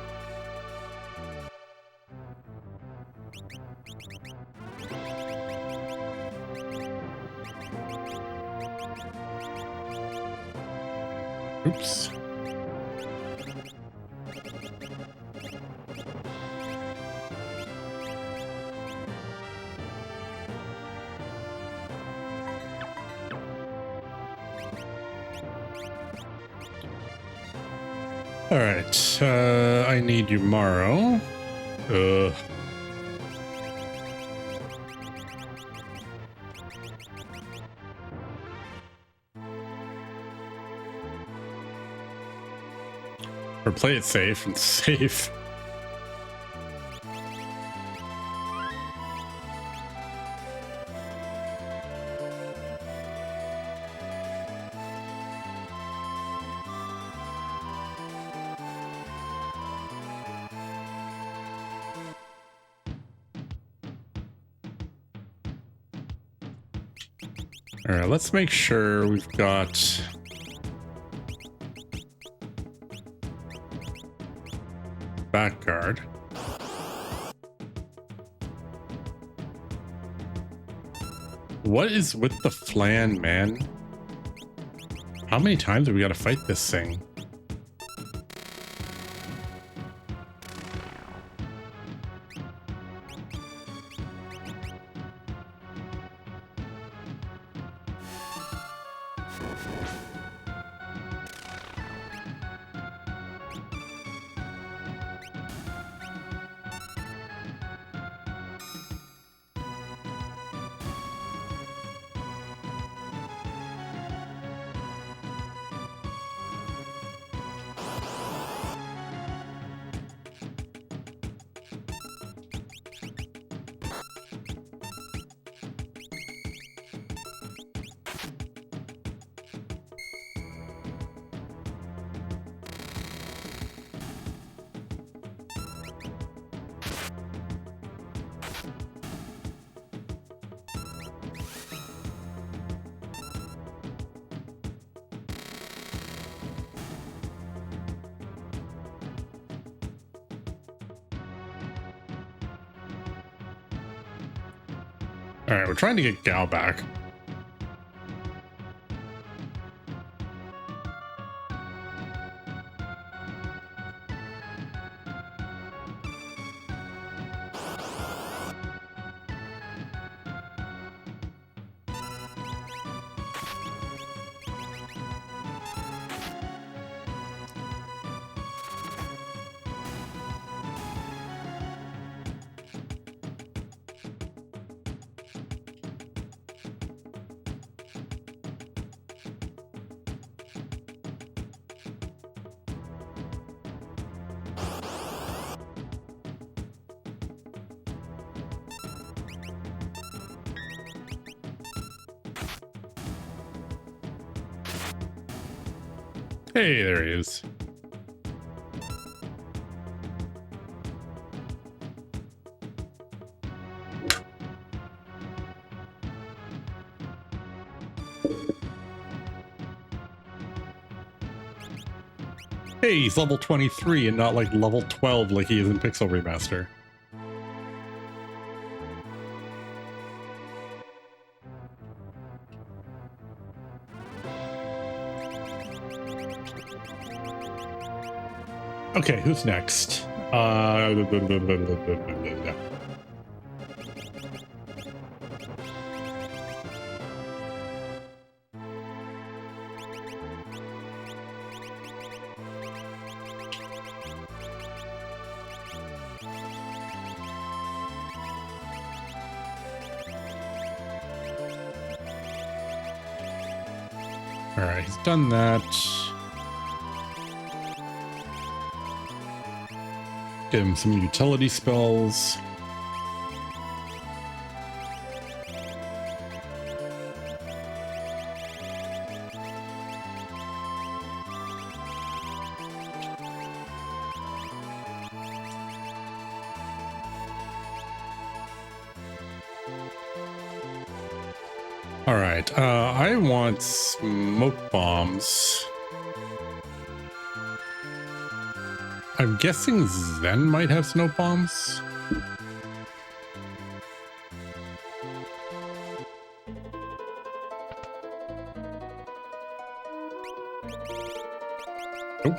Oops. All right, I need you, Morrow. Or play it safe and safe. All right, let's make sure we've got back guard. What is with the flan, man? How many times have we got to fight this thing? All right, we're trying to get Gal back. Hey, there he is. Hey, he's level 23 and not like level 12 like he is in Pixel Remaster. Okay, who's next? All right, he's done that. Give him some utility spells. All right, I want smoke bombs. I'm guessing Zen might have snow bombs. Nope.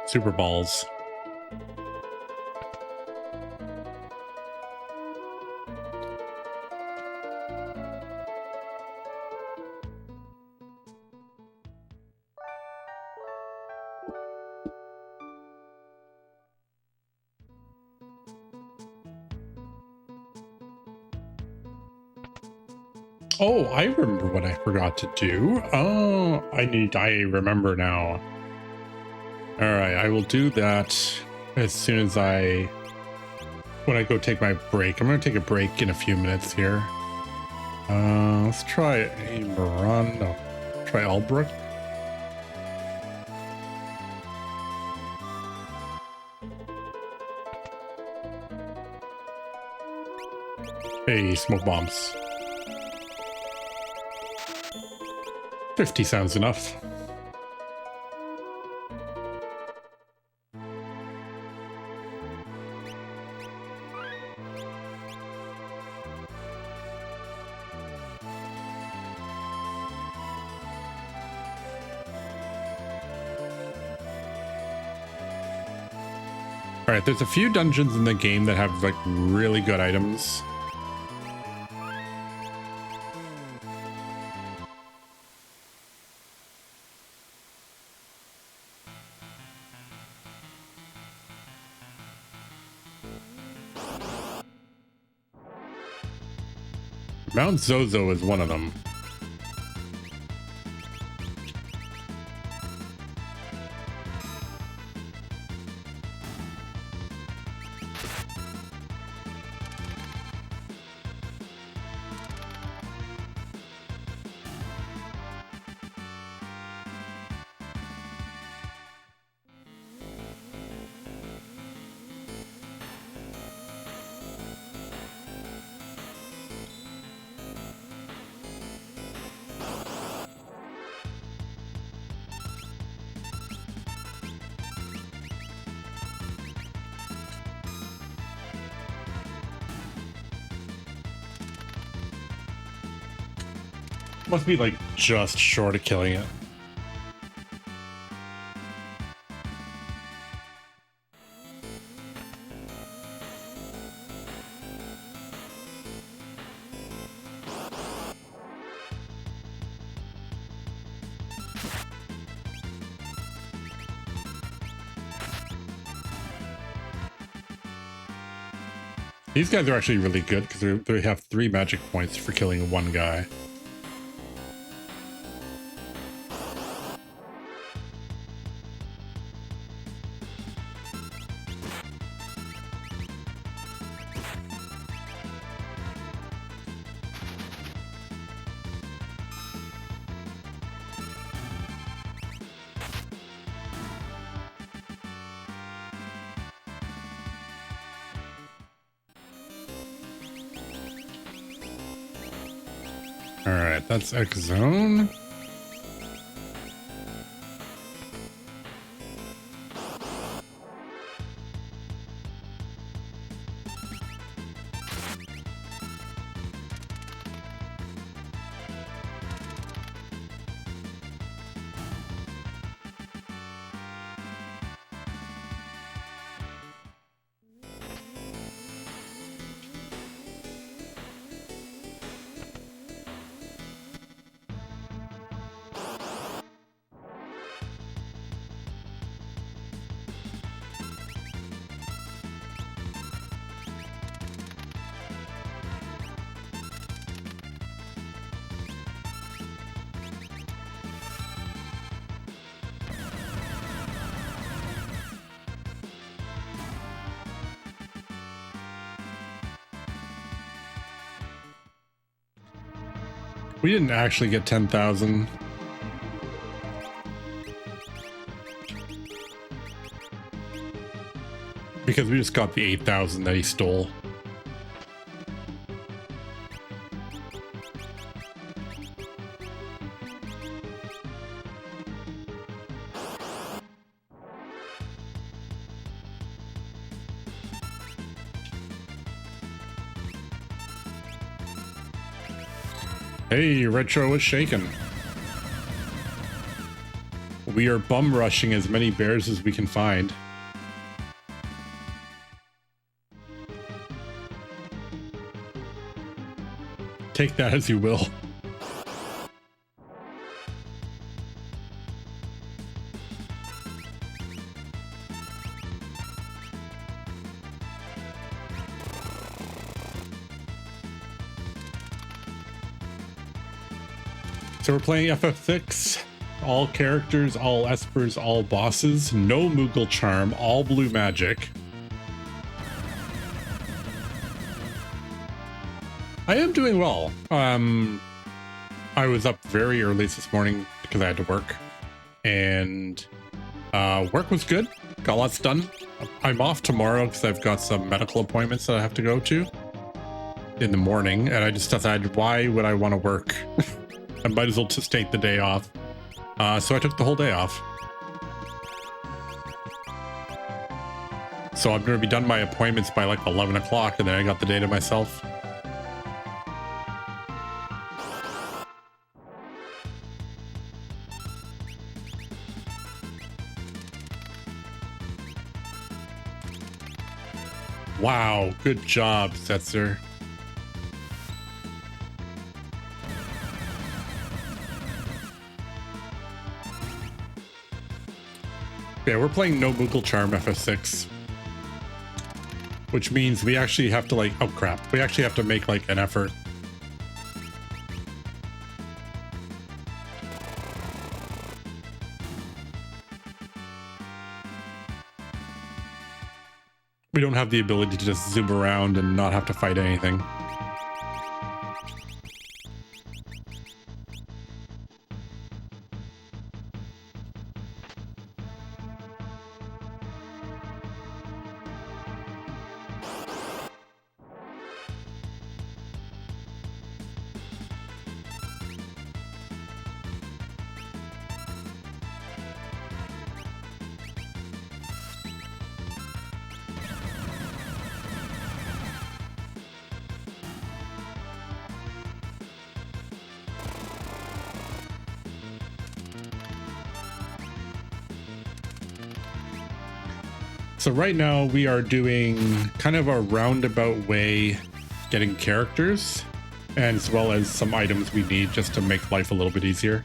Super balls. Oh, I remember what I forgot to do. Oh, I remember now. All right, I will do that as soon as when I go take my break. I'm going to take a break in a few minutes here. Let's try a run. No, try Albrook. Hey, smoke bombs. 50 sounds enough. All right, there's a few dungeons in the game that have like really good items. Mount Zozo is one of them. Must be like just short of killing it. These guys are actually really good because they have 3 magic points for killing one guy. All right, that's X Zone. We didn't actually get 10,000. Because we just got the 8,000 that he stole. Hey, Retro is shaken. We are bum rushing as many bears as we can find. Take that as you will. So we're playing FF6 all characters, all espers, all bosses, no Moogle charm, all blue magic. I am doing well. I was up very early this morning because I had to work, and work was good. Got lots done. I'm off tomorrow because I've got some medical appointments that I have to go to in the morning, and I just decided, why would I want to work? I might as well just take the day off. So I took the whole day off. So I'm going to be done my appointments by like 11 o'clock, and then I got the day to myself. Wow, good job, Setzer. Yeah, we're playing no Moogle Charm FF6. Which means we actually have to like, oh crap, we actually have to make like an effort. We don't have the ability to just zoom around and not have to fight anything. So right now we are doing kind of a roundabout way getting characters, and as well as some items we need just to make life a little bit easier.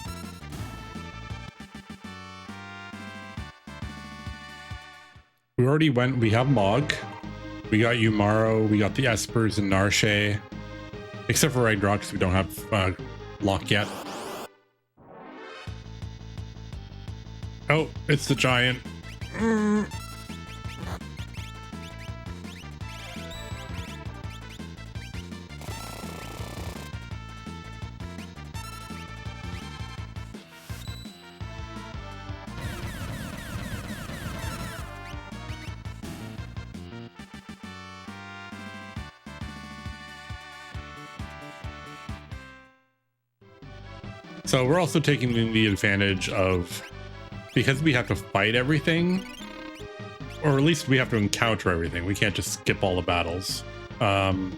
We already went, we have Mog, we got Umaro, we got the Espers and Narshe, except for Ragnarok because we don't have Lock yet. Oh, it's the giant. So we're also taking the advantage of, because we have to fight everything, or at least we have to encounter everything. We can't just skip all the battles. We're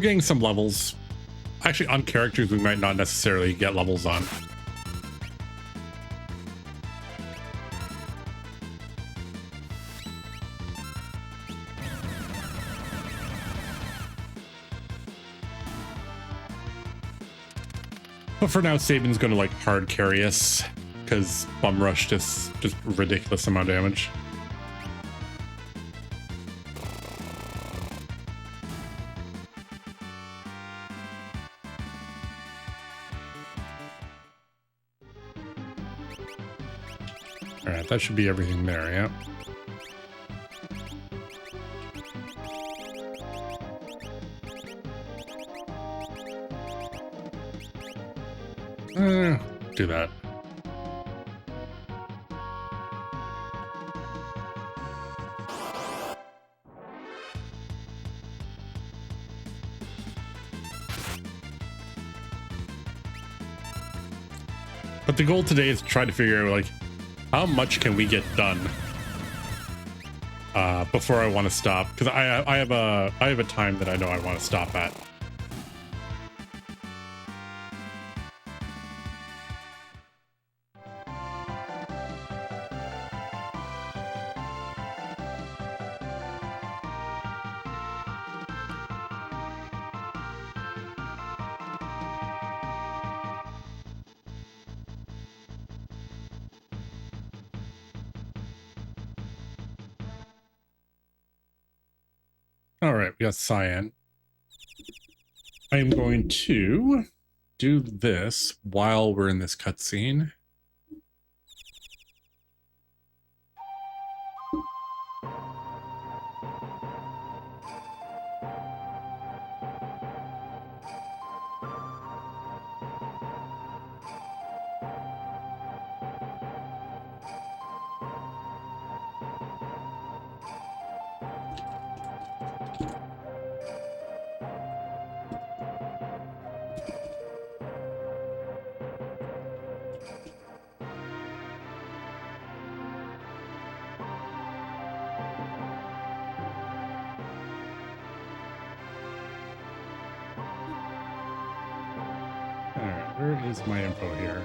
getting some levels. Actually, on characters we might not necessarily get levels on. But for now, Saban's going to like hard carry us because Bum Rush just ridiculous amount of damage. All right, that should be everything there, yeah. Do that. But the goal today is to try to figure out like how much can we get done before I want to stop, because I have a time that I know I want to stop at. All right, we got Cyan. I am going to do this while we're in this cutscene. Alright, where is my info here?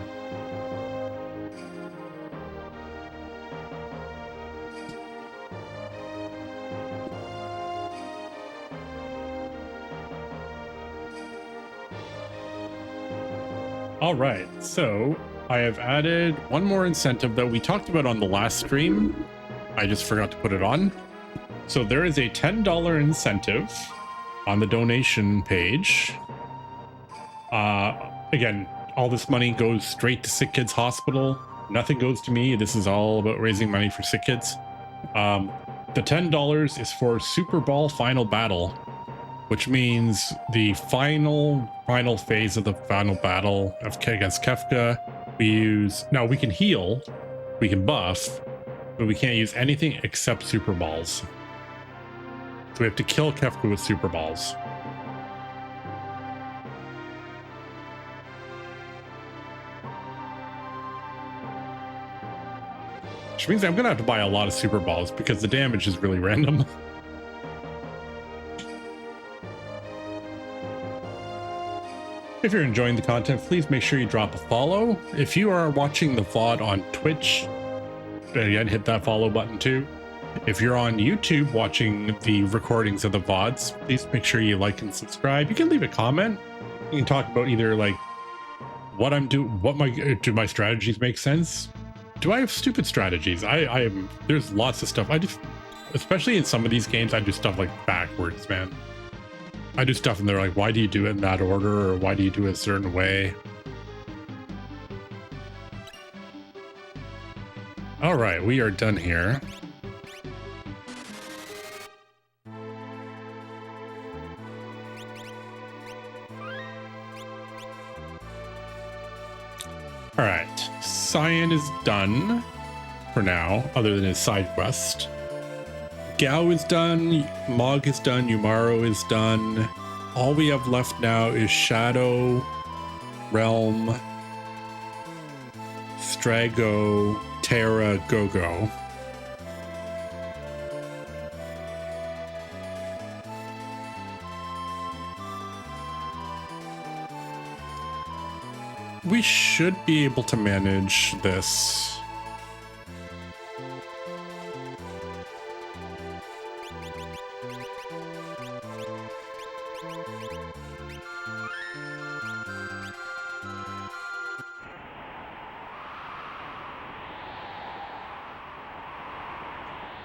All right, so I have added one more incentive that we talked about on the last stream. I just forgot to put it on. So there is a $10 incentive on the donation page. Again, all this money goes straight to Sick Kids Hospital. Nothing goes to me. This is all about raising money for sick kids. The $10 is for Super Ball Final Battle, which means the final phase of the final battle against Kefka. Now we can heal, we can buff, but we can't use anything except Super Balls. So we have to kill Kefka with Super Balls. Which means I'm gonna have to buy a lot of Super Balls because the damage is really random. If you're enjoying the content, please make sure you drop a follow. If you are watching the VOD on Twitch, again, hit that follow button too. If you're on YouTube watching the recordings of the VODs, please make sure you like and subscribe. You can leave a comment. You can talk about either like what I'm doing, do my strategies make sense? Do I have stupid strategies? There's lots of stuff. Especially in some of these games, I do stuff like backwards, man. I do stuff and they're like, why do you do it in that order? Or why do you do it a certain way? All right, we are done here. All right, Cyan is done for now, other than his side quest. Gao is done, Mog is done, Umaro is done. All we have left now is Shadow, Realm, Strago, Terra, Gogo. We should be able to manage this.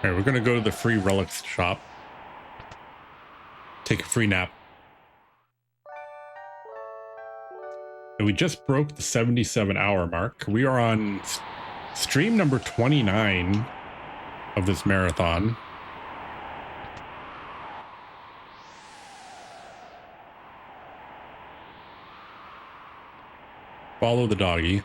All right, we're gonna go to the free relics shop. Take a free nap. And we just broke the 77-hour mark. We are on stream number 29 of this marathon. Follow the doggy.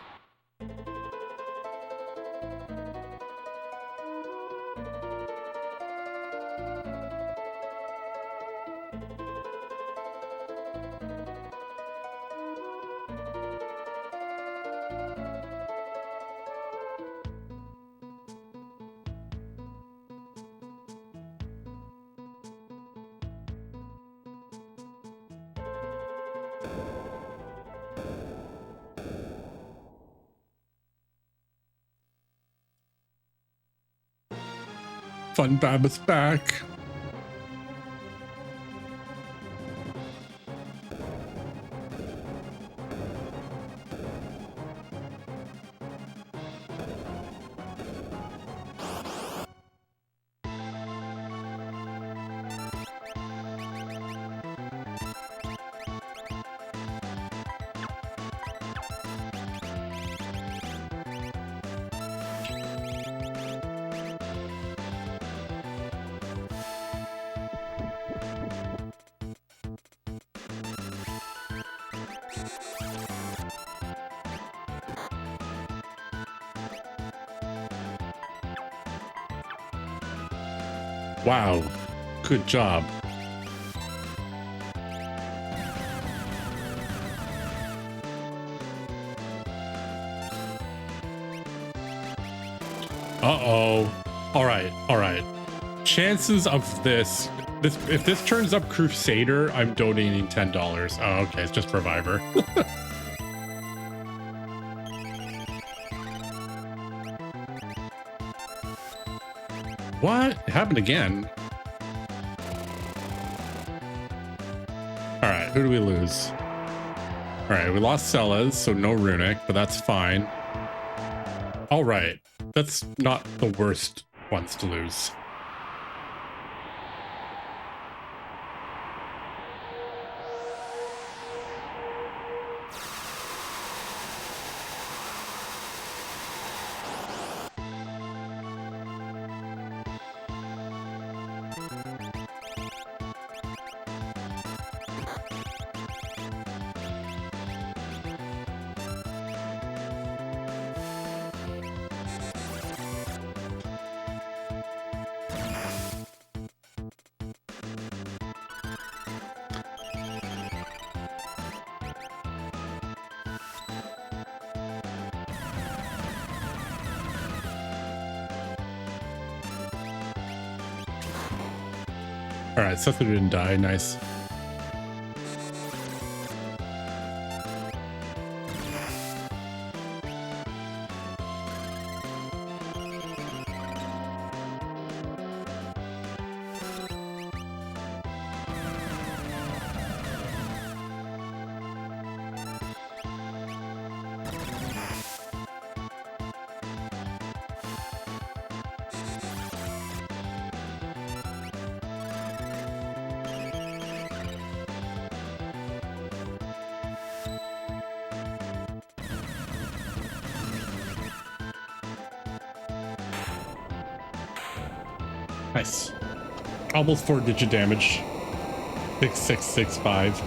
Fun Bab is back. Wow. Good job. Uh-oh. All right. All right. Chances of this if this turns up Crusader, I'm donating $10. Oh, okay. It's just Reviver. What? It happened again. All right. Who do we lose? All right. We lost Celas, so no Runic, but that's fine. All right. That's not the worst ones to lose. All right, Sethu didn't die. Nice. Nice. Almost 4-digit damage. 6665.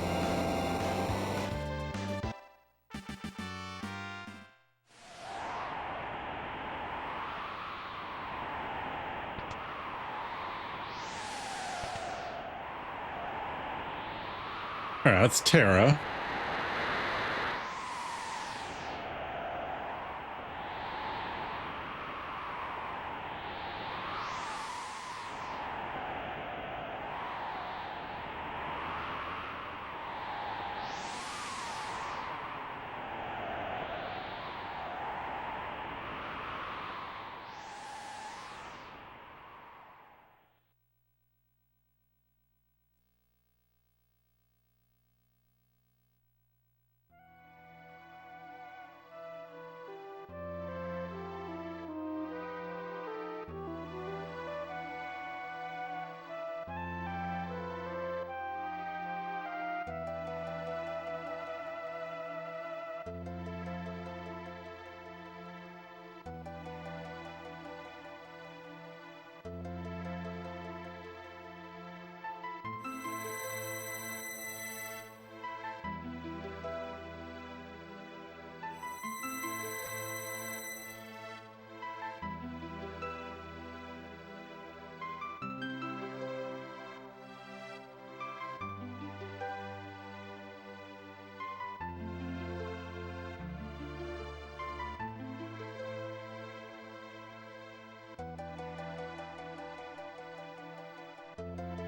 All right, that's Terra.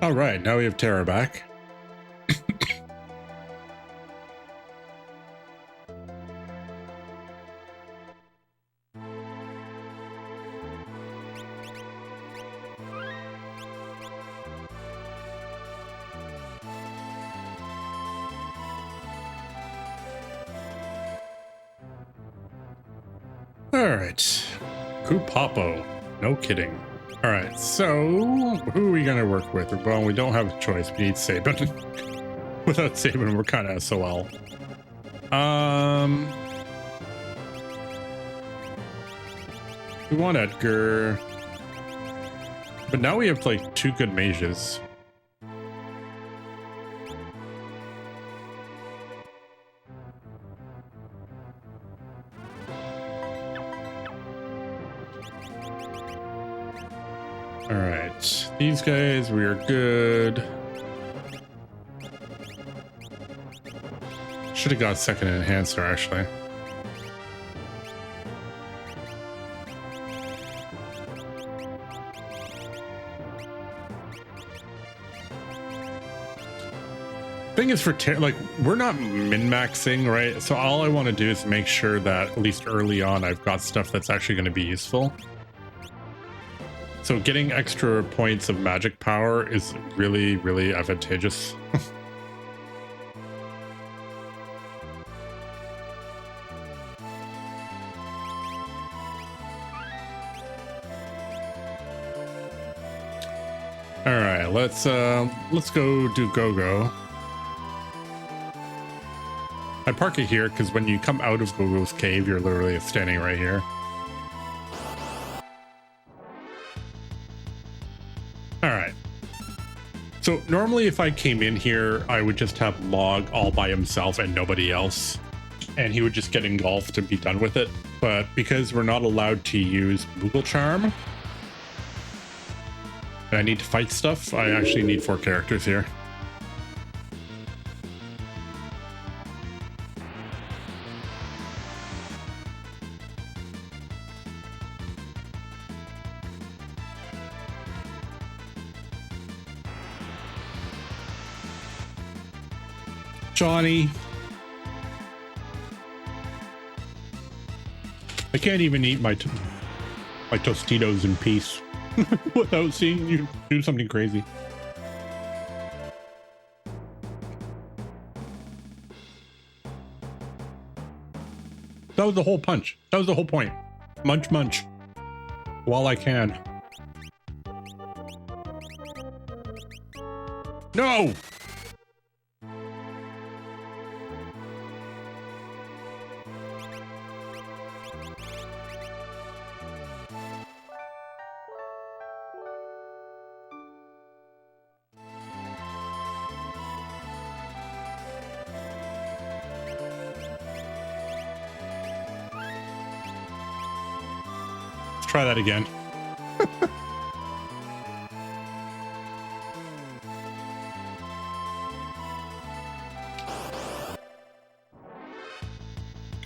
All right, now we have Terra back. All right, Kupapo. No kidding. All right, so who are we gonna work with? Well, we don't have a choice. We need Saban. Without Saban, we're kind of SOL. We want Edgar, but now we have like 2 good mages. All right, these guys, we are good. Should have got second enhancer, actually. Thing is, for like, we're not min-maxing, right? So all I want to do is make sure that at least early on I've got stuff that's actually going to be useful. So getting extra points of magic power is really, really advantageous. All right, let's go do Go-Go. I park it here because when you come out of Go-Go's cave, you're literally standing right here. All right. So normally if I came in here, I would just have Log all by himself and nobody else, and he would just get engulfed and be done with it. But because we're not allowed to use Moogle Charm, and I need to fight stuff, I actually need 4 characters here. Johnny. I can't even eat my Tostitos in peace without seeing you do something crazy. That was the whole punch. That was the whole point. Munch, munch. While I can. No! Try that again.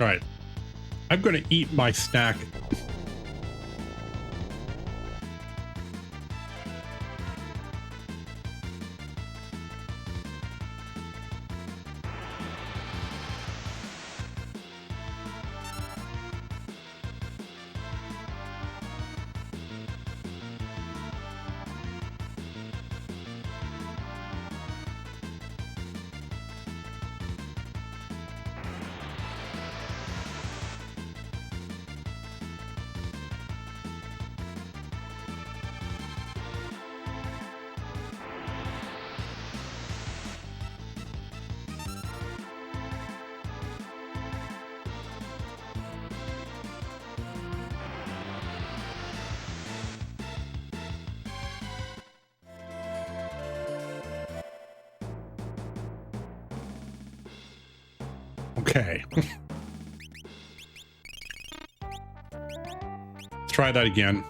All right, I'm going to eat my snack. Okay. Let's try that again.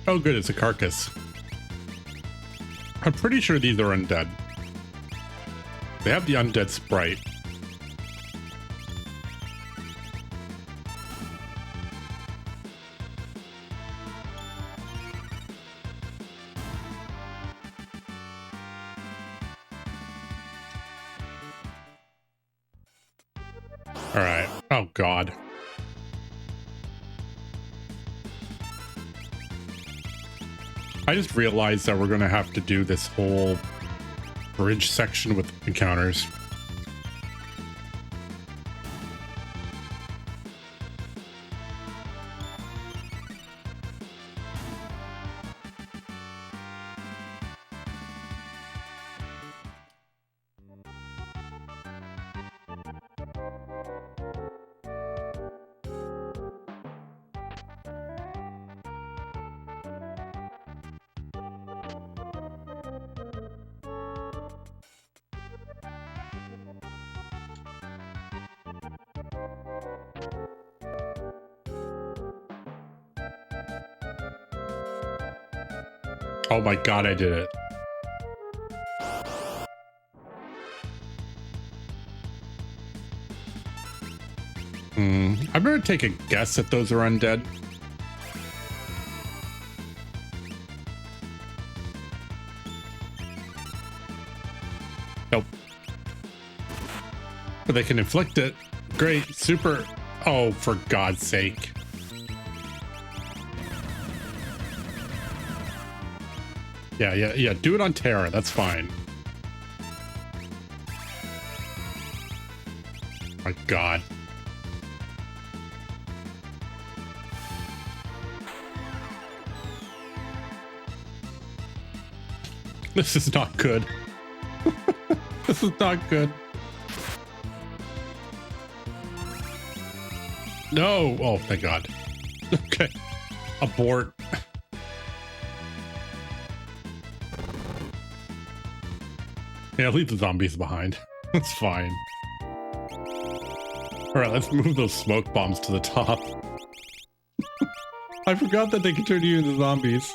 Oh, good. It's a carcass. I'm pretty sure these are undead. They have the undead sprite. All right. Oh, God. I just realized that we're going to have to do this whole bridge section with encounters. Oh my god, I did it. I'm gonna take a guess that those are undead. Nope. But they can inflict it. Great, super. Oh, for God's sake. Yeah. Do it on Terra. That's fine. My God. This is not good. This is not good. No. Oh, thank God. Okay. Abort. Yeah, leave the zombies behind. That's fine. All right, let's move those smoke bombs to the top. I forgot that they can turn you into zombies.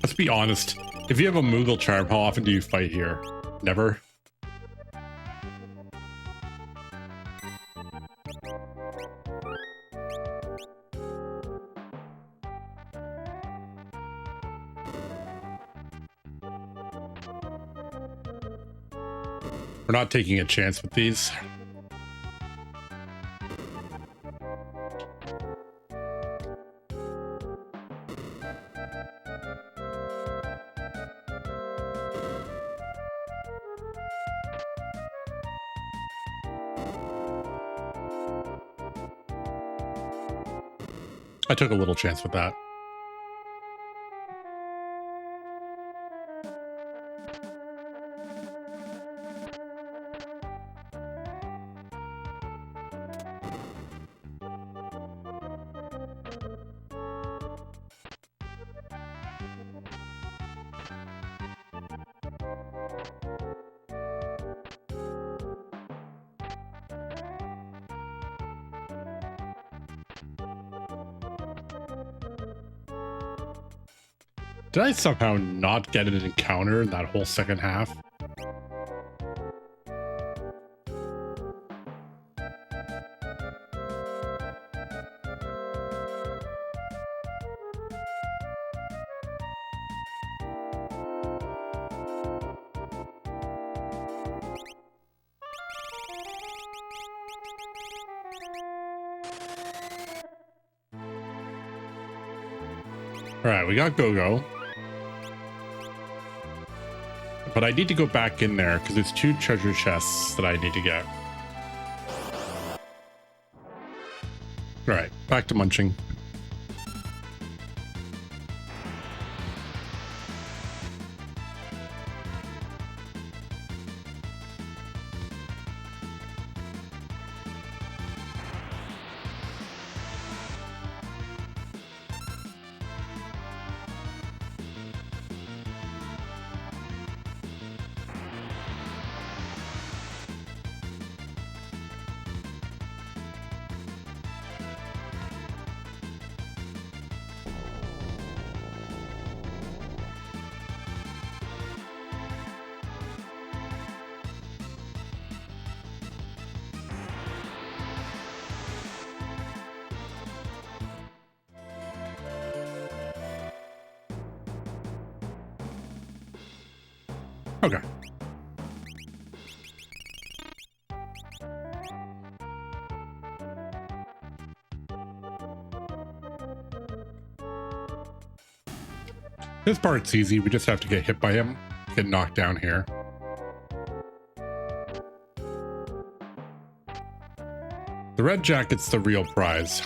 Let's be honest. If you have a Moogle charm, how often do you fight here? Never? We're not taking a chance with these. I took a little chance with that. Did I somehow not get an encounter in that whole second half? All right, we got Go-Go. But I need to go back in there because there's 2 treasure chests that I need to get. All right, back to munching. Okay. This part's easy. We just have to get hit by him, get knocked down here. The red jacket's the real prize.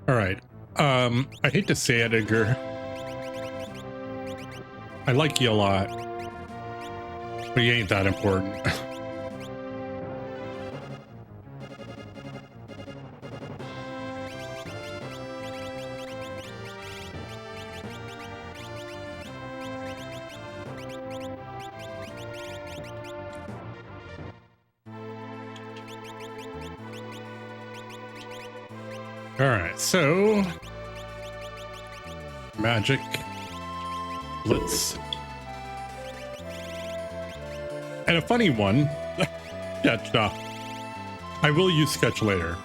All right. I hate to say it, Edgar. I like you a lot, but you ain't that important. All right, so magic, blitz, and a funny one. Sketch. I will use sketch later.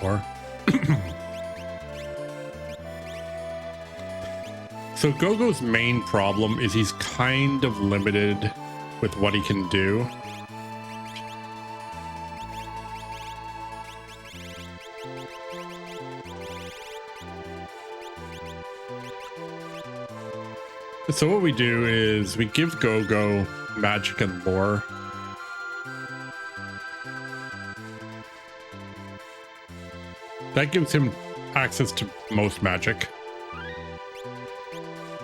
Or so Gogo's main problem is he's kind of limited with what he can do. So what we do is we give Gogo magic and lore. That gives him access to most magic.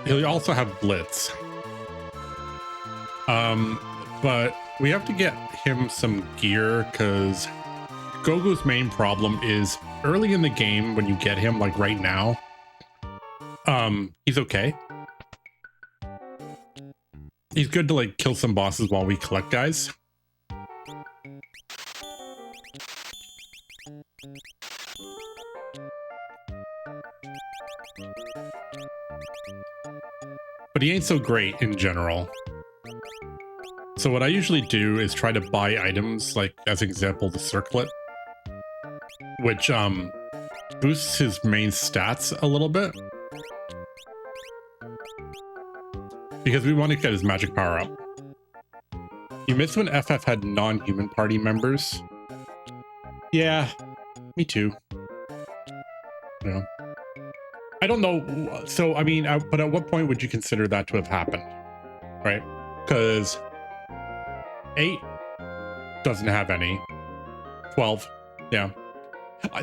He'll also have blitz. But we have to get him some gear because Gogo's main problem is early in the game when you get him, like right now, he's okay. He's good to like kill some bosses while we collect guys. But he ain't so great in general. So what I usually do is try to buy items, like as an example, the circlet, which boosts his main stats a little bit. Because we want to get his magic power up. You missed when FF had non-human party members. Yeah, me too. Yeah. I don't know. So, I mean, but at what point would you consider that to have happened? Right? Because 8 doesn't have any. 12, yeah.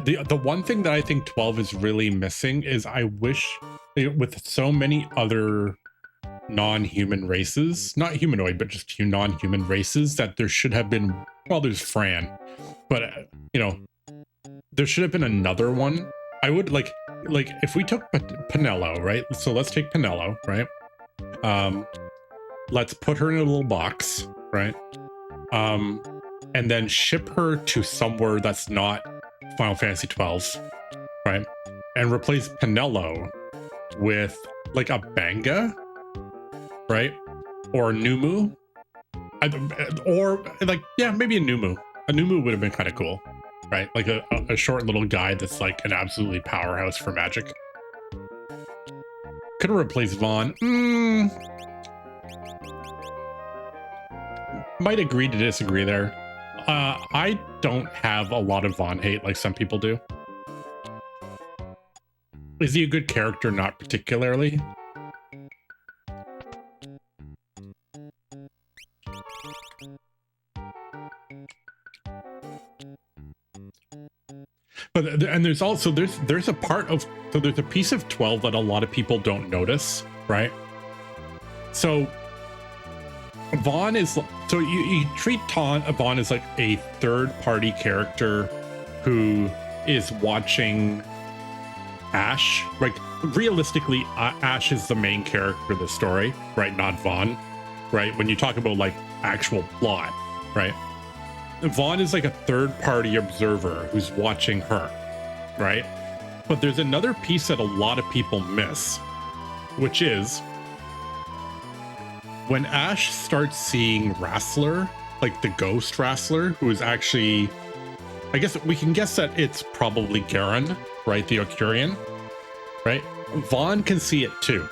The one thing that I think 12 is really missing is I wish, with so many other non-human races, not humanoid, but just non-human races, that there should have been, well, there's Fran, but, you know, there should have been another one. I would like if we took Pinello, right? So let's take Pinello, right? Let's put her in a little box, right? And then ship her to somewhere that's not Final Fantasy 12, right? And replace Pinello with like a Banga, right? Or a Numu, or like, yeah, maybe a Numu. A Numu would have been kind of cool, right? Like a short little guy that's like an absolutely powerhouse for magic. Could have replaced Vaughn. Might agree to disagree there. I don't have a lot of Vaughn hate like some people do. Is he a good character? Not particularly. But and there's also there's a part of, so there's a piece of 12 that a lot of people don't notice, right? So Vaughn is, so you treat Vaughn as like a third-party character who is watching Ash. Like realistically, Ash is the main character of the story, right? Not Vaughn, right? When you talk about like actual plot, right? Vaughn is like a third-party observer who's watching her, right? But there's another piece that a lot of people miss, which is when Ash starts seeing Wrestler, like the ghost Wrestler, who is actually, I guess we can guess that it's probably Garen, right? The Okurian, right? Vaughn can see it too.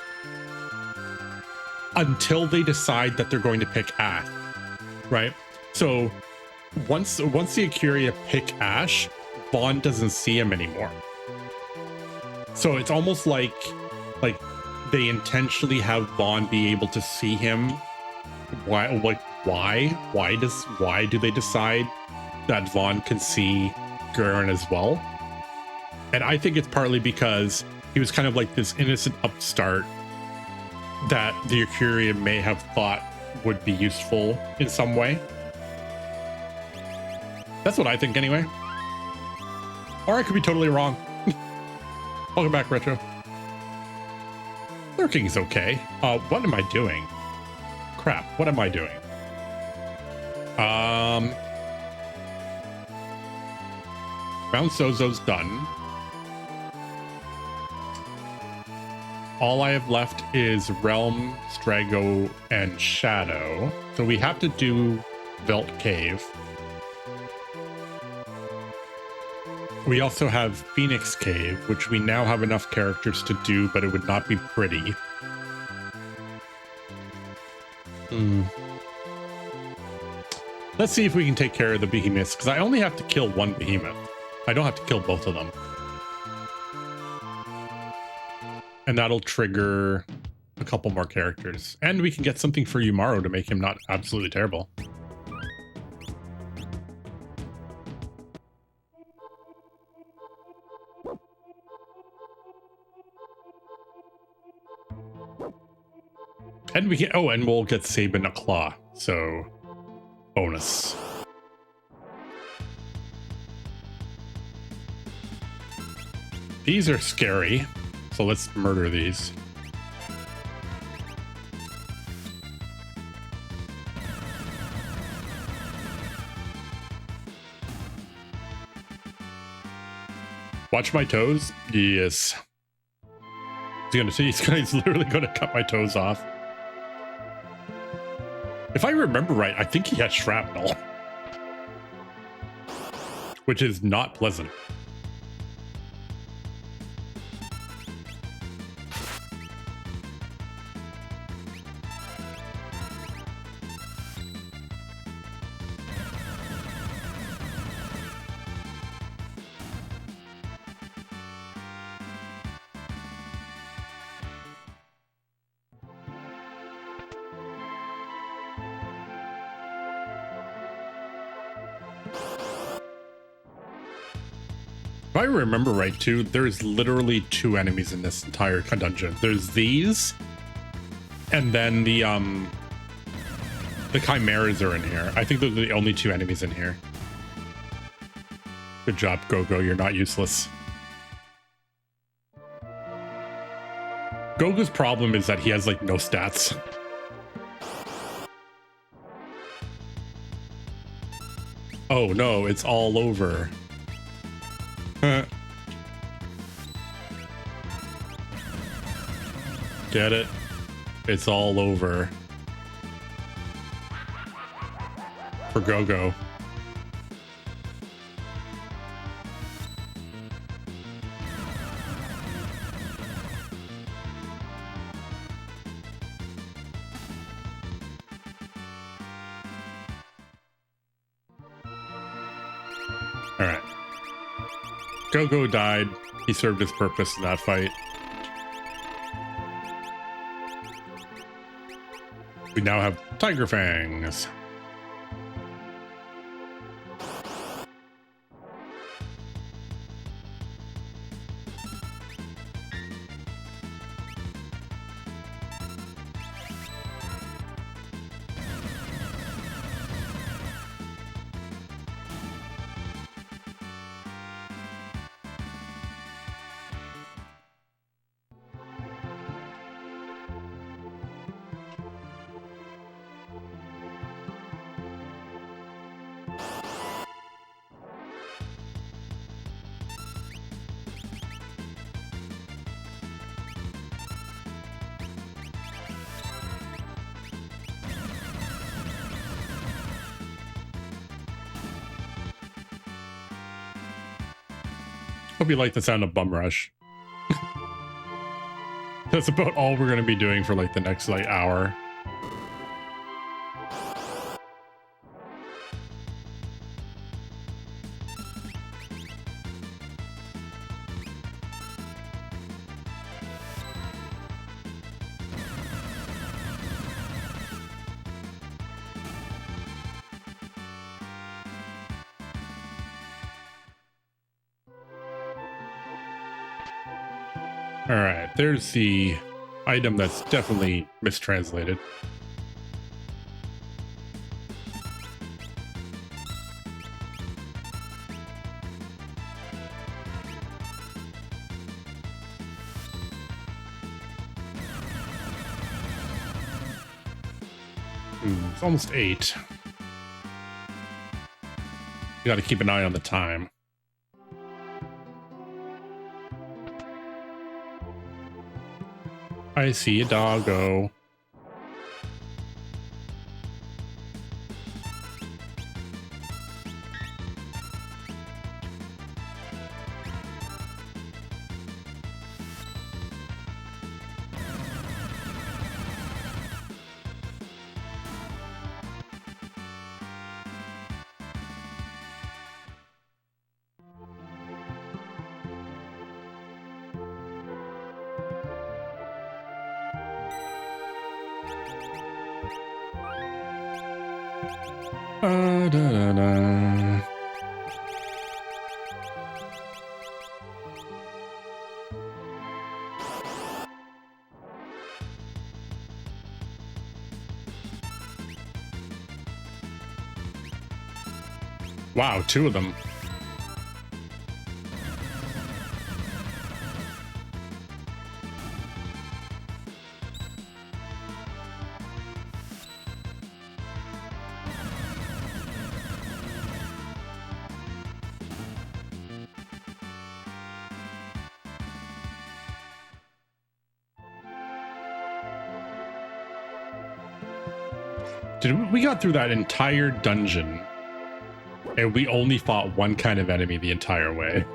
Until they decide that they're going to pick Ash, right? So once the Akuria pick Ash, Vaughn doesn't see him anymore. So it's almost like they intentionally have Vaughn be able to see him. Why do they decide that Vaughn can see Garen as well? And I think it's partly because he was kind of like this innocent upstart that the Akuria may have thought would be useful in some way. That's what I think anyway. Or I could be totally wrong. Welcome back, Retro. Lurking's okay. What am I doing? crap. What am I doing? Mount Sozo's done. All I have left is Realm, Strago, and Shadow. So we have to do Velt Cave. We also have Phoenix Cave, which we now have enough characters to do, but it would not be pretty. Let's see if we can take care of the behemoths, because I only have to kill one behemoth. I don't have to kill both of them. And that'll trigger a couple more characters. And we can get something for Umaru to make him not absolutely terrible. And we can, oh, and we'll get Sabin a claw. So, bonus. These are scary. So let's murder these. Watch my toes? Yes. He's literally gonna cut my toes off. If I remember right, I think he has shrapnel. Which is not pleasant. If I remember right too, there's literally 2 enemies in this entire dungeon. There's these, and then the chimeras are in here. I think those are the only 2 enemies in here. Good job, Gogo. You're not useless. Gogo's problem is that he has like no stats. Oh no, it's all over. Get it? It's all over. For Gogo. Alright. Gogo died. He served his purpose in that fight. We now have Tiger Fangs. Hope you like the sound of Bum Rush. That's about all we're going to be doing for like the next like hour. All right, there's the item that's definitely mistranslated. It's almost 8. You got to keep an eye on the time. I see a doggo. Da, da, da. Wow, 2 of them. We got through that entire dungeon and we only fought one kind of enemy the entire way.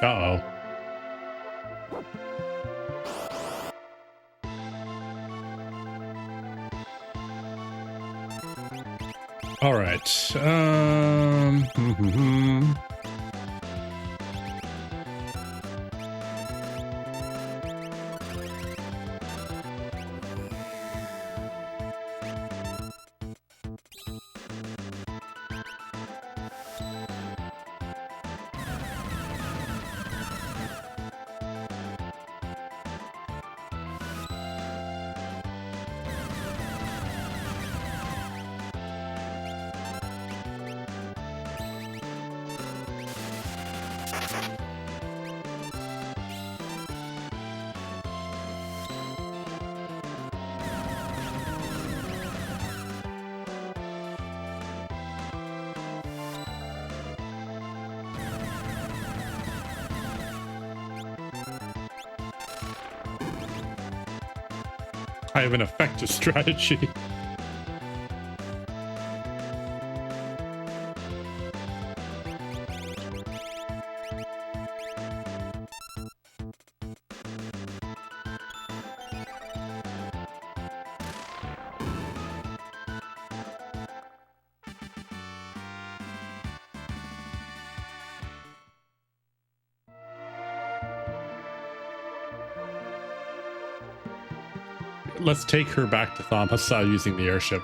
Uh-oh. All right. I have an effective strategy. Let's take her back to Thamasa using the airship.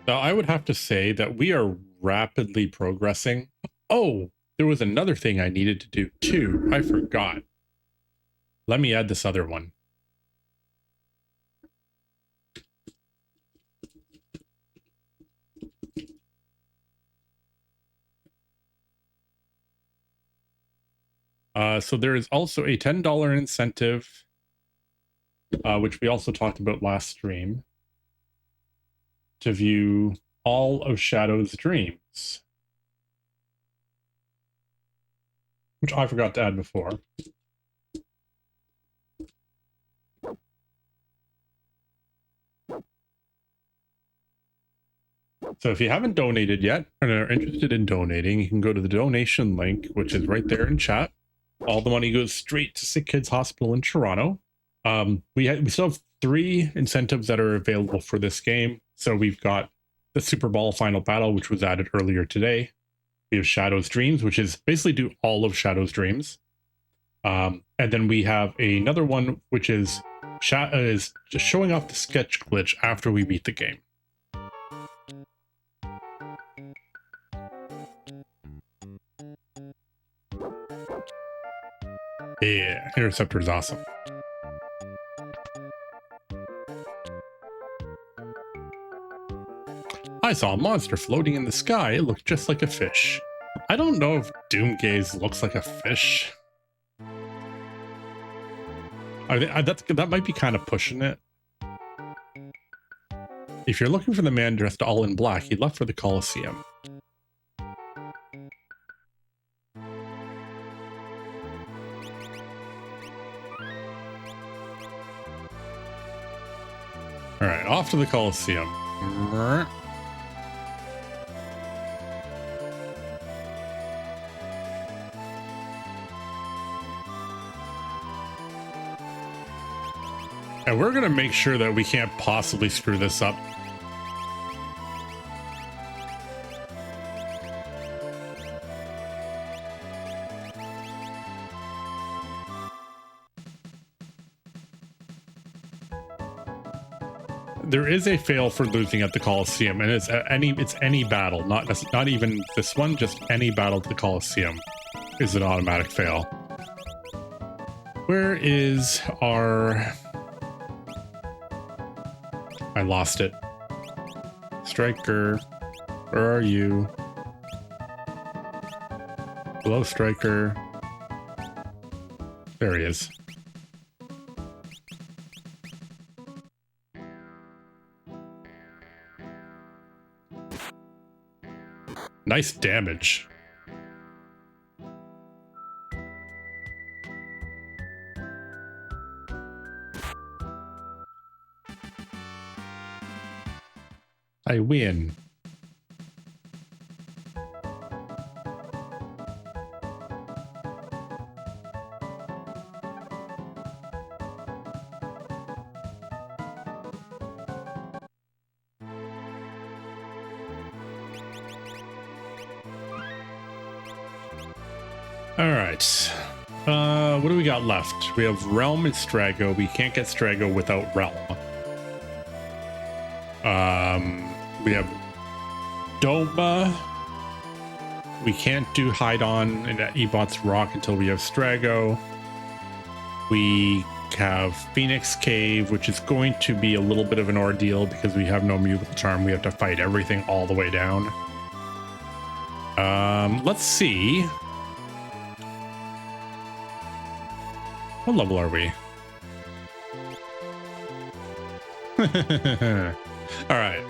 Now, I would have to say that we are rapidly progressing. Oh, there was another thing I needed to do too. I forgot. Let me add this other one. So there is also a $10 incentive, which we also talked about last stream, to view all of Shadow's dreams, which I forgot to add before. So if you haven't donated yet and are interested in donating, you can go to the donation link, which is right there in chat. All the money goes straight to Sick Kids Hospital in Toronto. We still have 3 incentives that are available for this game. So we've got the Super Ball Final Battle, which was added earlier today. We have Shadow's Dreams, which is basically do all of Shadow's Dreams. And then we have another one, which is just showing off the sketch glitch after we beat the game. Yeah, Interceptor is awesome. I saw a monster floating in the sky. It looked just like a fish. I don't know if Doomgaze looks like a fish. That might be kind of pushing it. If you're looking for the man dressed all in black, he left for the Colosseum. All right, off to the Colosseum. And we're going to make sure that we can't possibly screw this up. There is a fail for losing at the Colosseum, and it's any battle, not even this one, just any battle at the Colosseum is an automatic fail. Where is our... I lost it. Striker, where are you? Hello, Striker. There he is. Nice damage. I win. All right. What do we got left? We have Realm and Strago. We can't get Strago without Realm. We have Doma. We can't do Hide On and Ebot's Rock until we have Strago. We have Phoenix Cave, which is going to be a little bit of an ordeal because we have no musical charm. We have to fight everything all the way down. Let's see. What level are we? All right.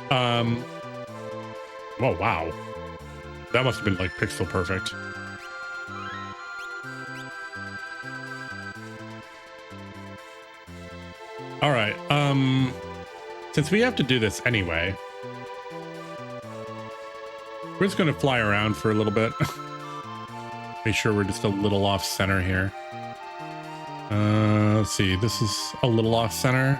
Oh, wow. That must have been like pixel perfect. All right. Since we have to do this anyway, we're just going to fly around for a little bit. Make sure we're just a little off center here. Let's see. This is a little off center.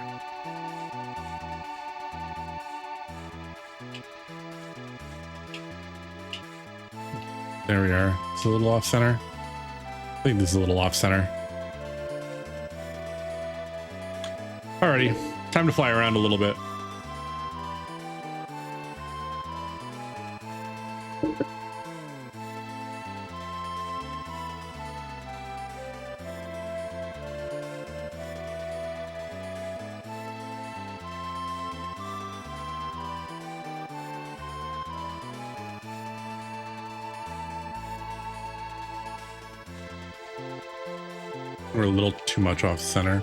There we are. It's a little off center. I think this is a little off center. Alrighty, time to fly around a little bit. We're a little too much off center.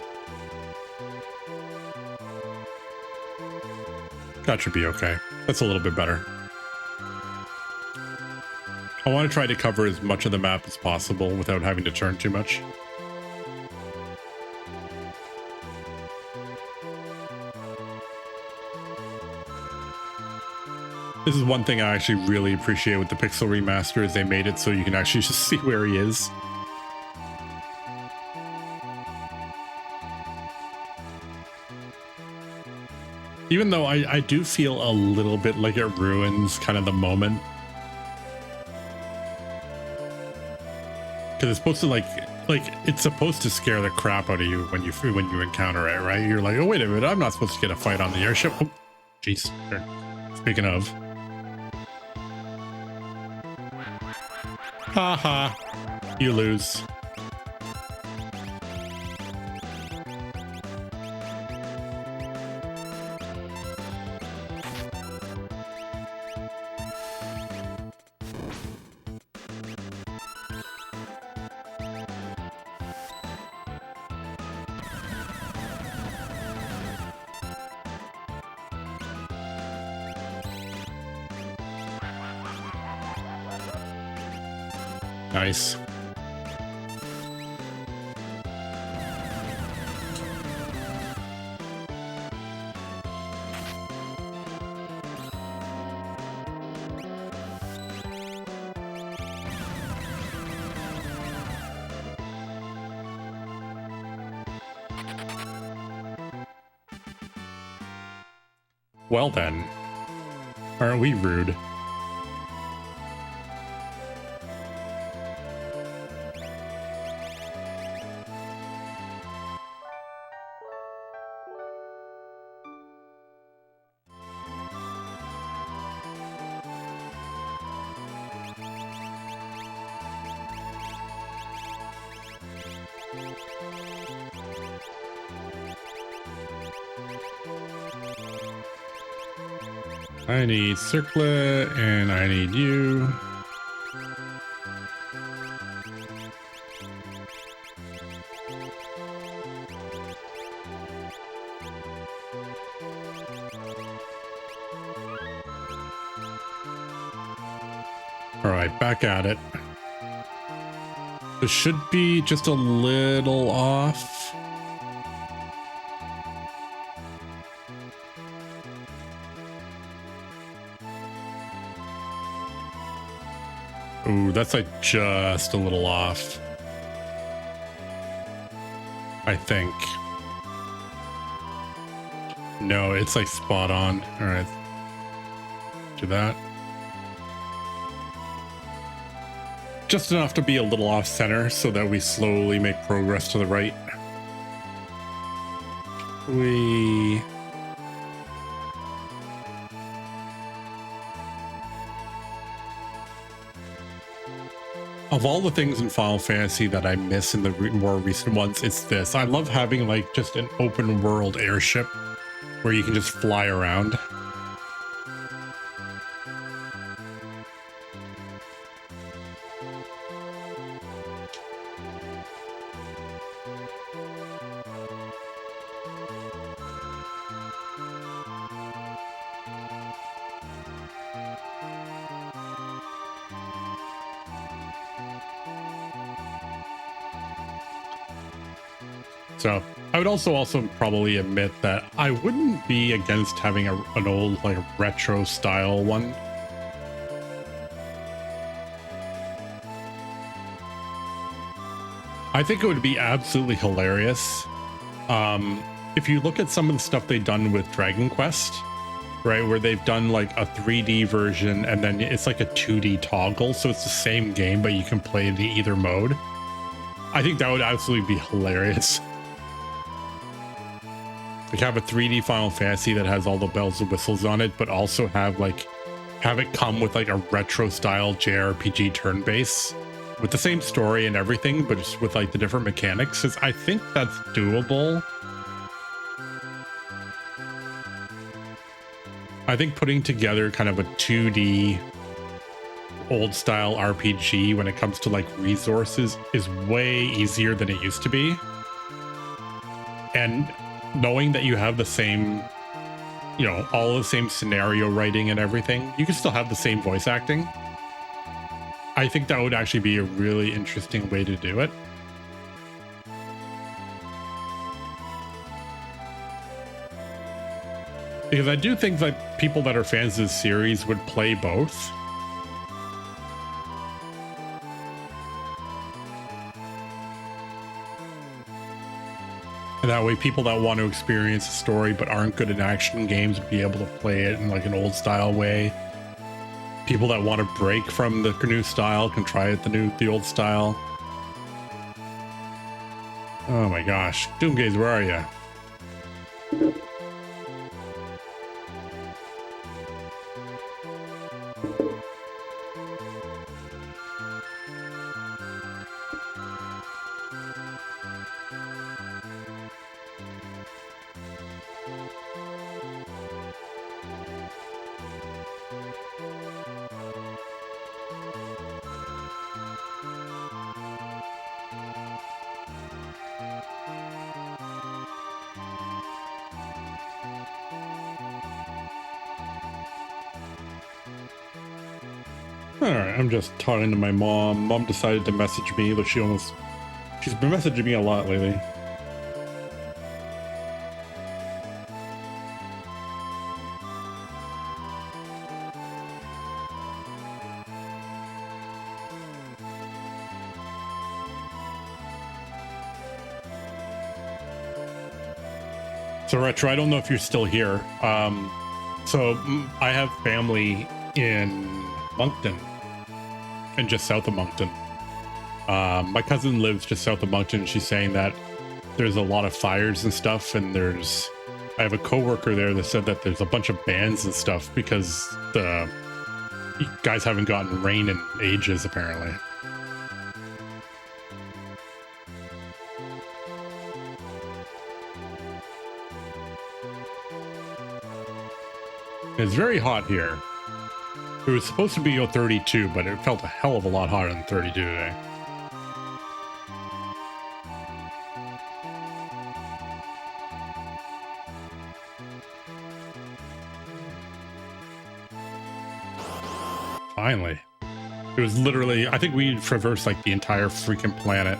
That should be okay. That's a little bit better. I want to try to cover as much of the map as possible without having to turn too much. This is one thing I actually really appreciate with the Pixel Remaster is they made it so you can actually just see where he is. Even though I do feel a little bit like it ruins kind of the moment. Because it's supposed to like it's supposed to scare the crap out of you when you encounter it, right? You're like, oh wait a minute, I'm not supposed to get a fight on the airship. Oh, jeez. Speaking of. Haha. You lose. Nice. Well then, aren't we rude? I need Circlet and I need you. All right, back at it. This should be just a little off. Ooh, that's like just a little off. I think. No, it's like spot on. All right. Do that. Just enough to be a little off center so that we slowly make progress to the right. Of all the things in Final Fantasy that I miss in the more recent ones, it's this. I love having like just an open world airship where you can just fly around. So I would also probably admit that I wouldn't be against having an old like retro style one. I think it would be absolutely hilarious. If you look at some of the stuff they've done with Dragon Quest, right, where they've done like a 3D version and then it's like a 2D toggle, so it's the same game but you can play it in either mode. I think that would absolutely be hilarious. Like have a 3D Final Fantasy that has all the bells and whistles on it, but also have it come with like a retro style JRPG turn base with the same story and everything, but just with like the different mechanics. 'Cause I think that's doable. I think putting together kind of a 2D old style RPG when it comes to like resources is way easier than it used to be. And knowing that you have the same, you know, all the same scenario writing and everything, you can still have the same voice acting. I think that would actually be a really interesting way to do it. Because I do think that people that are fans of this series would play both. And that way people that want to experience the story but aren't good in action games would be able to play it in like an old style way. People that want to break from the new style can try it the old style. Oh my gosh. Doomgaze, where are you? All right, I'm just talking to my mom. Mom decided to message me. She's been messaging me a lot lately. So Retro, I don't know if you're still here. So I have family in Moncton and just south of Moncton. My cousin lives just south of Moncton. She's saying that there's a lot of fires and stuff, and I have a coworker there that said that there's a bunch of bans and stuff because the guys haven't gotten rain in ages, apparently. It's very hot here. It was supposed to be 32, but it felt a hell of a lot hotter than 32 today. Finally. It was literally, I think we traversed like the entire freaking planet.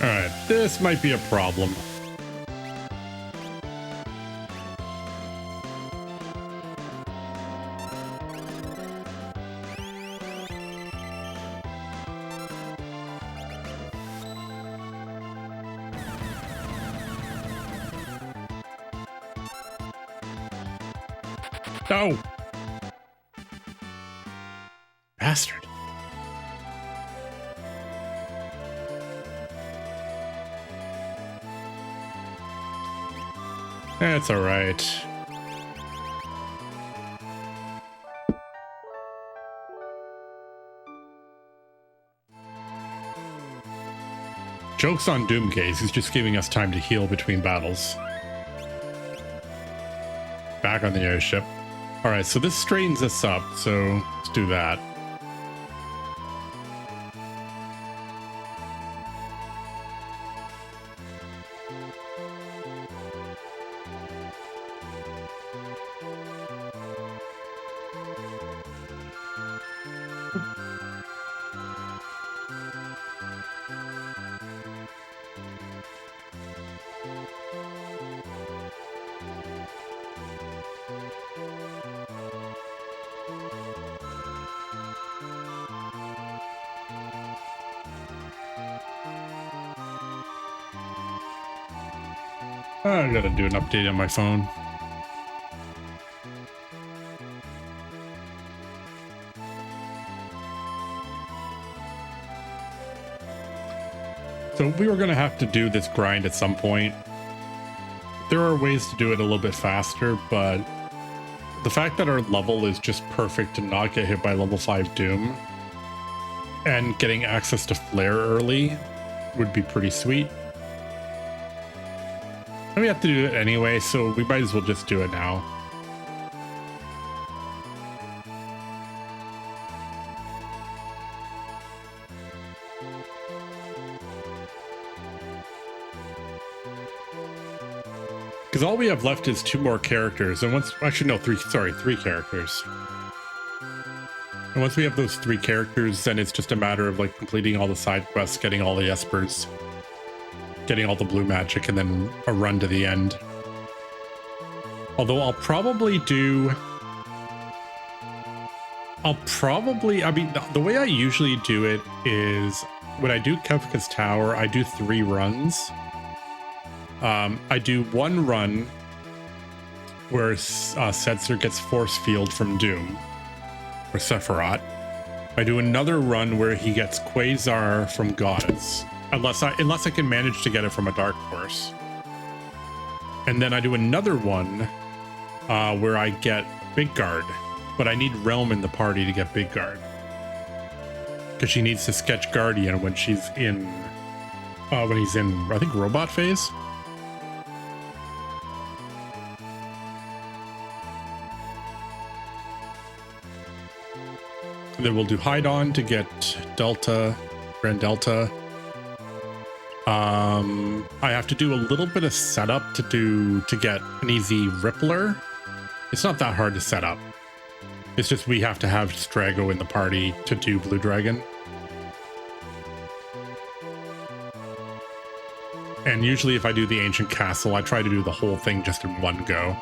Alright, this might be a problem. No! Bastard. That's all right. Joke's on Doomgaze. He's just giving us time to heal between battles. Back on the airship. All right, so this straightens us up, so let's do that. I gotta do an update on my phone. So we were gonna have to do this grind at some point. There are ways to do it a little bit faster, but the fact that our level is just perfect to not get hit by level 5 Doom and getting access to Flare early would be pretty sweet. We have to do it anyway, so we might as well just do it now. Because all we have left is 2 more characters, and three characters. And once we have those 3 characters, then it's just a matter of like completing all the side quests, getting all the espers, getting all the blue magic, and then a run to the end. Although I mean, the way I usually do it is when I do Kefka's Tower, I do 3 runs. I do 1 run where Setzer gets force field from Doom, or Sephiroth. I do another run where he gets Quasar from Goddess. Unless I can manage to get it from a Dark Horse. And then I do another one where I get Big Guard, but I need Realm in the party to get Big Guard because she needs to sketch Guardian when she's in when he's in, I think, robot phase. And then we'll do Hide On to get Delta, Grand Delta. I have to do a little bit of setup to get an easy Rippler. It's not that hard to set up. It's just we have to have Strago in the party to do Blue Dragon. And usually if I do the Ancient Castle, I try to do the whole thing just in one go.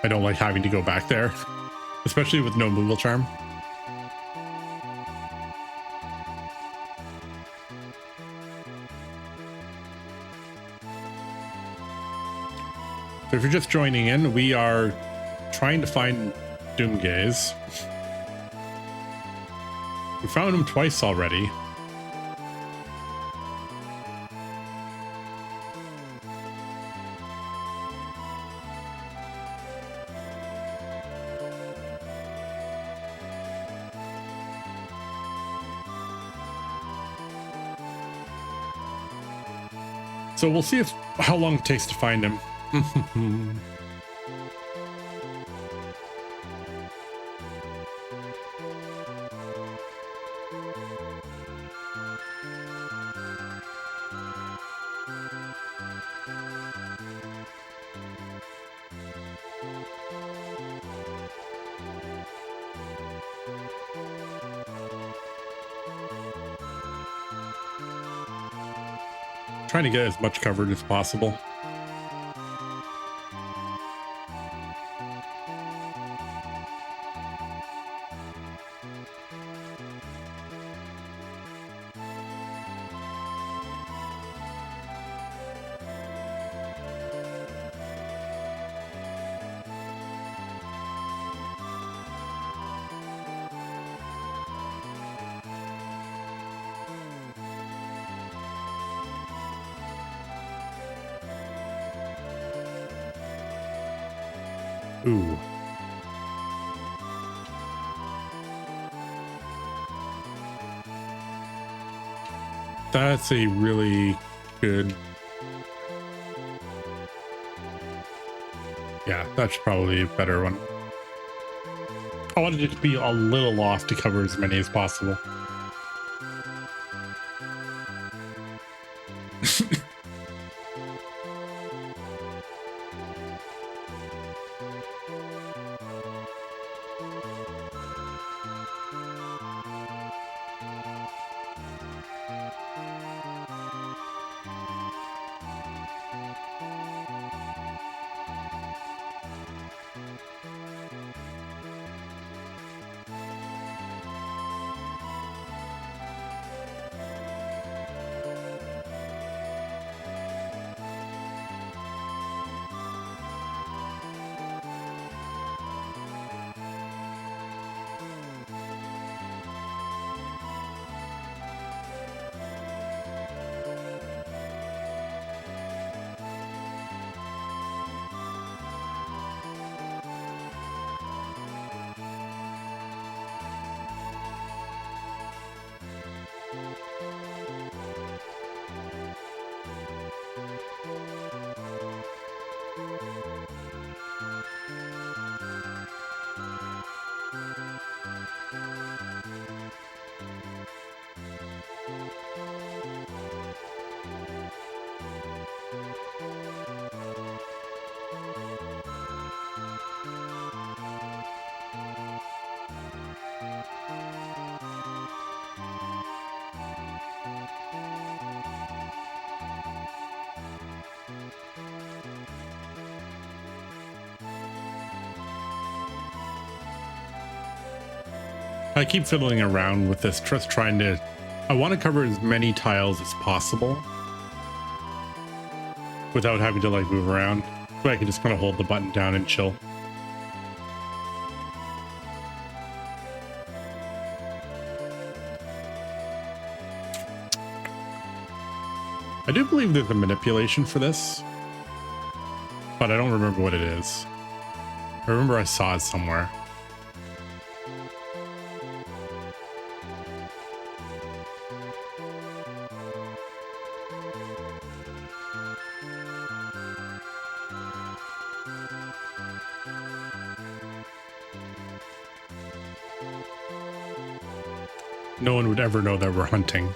I don't like having to go back there, especially with no Moogle Charm. So if you're just joining in, we are trying to find Doomgaze. We found him twice already. So we'll see how long it takes to find him. Trying to get as much covered as possible. Ooh. That's a really good... Yeah, that's probably a better one. I wanted it to be a little off to cover as many as possible. I keep fiddling around with this, just trying to... I want to cover as many tiles as possible without having to like move around. So I can just kind of hold the button down and chill. I do believe there's a manipulation for this, but I don't remember what it is. I remember I saw it somewhere. No one would ever know that we're hunting.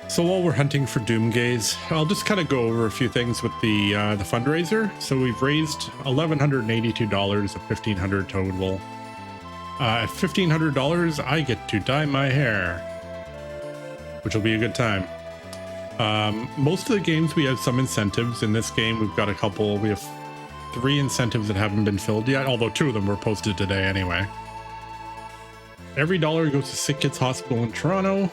So while we're hunting for Doomgaze, I'll just kind of go over a few things with the fundraiser. So we've raised $1,182 of $1,500 total. At $1,500, I get to dye my hair, which will be a good time. Most of the games we have some incentives. In this game, we've got a couple. We have 3 incentives that haven't been filled yet, although 2 of them were posted today anyway. Every dollar goes to Sick Kids Hospital in Toronto.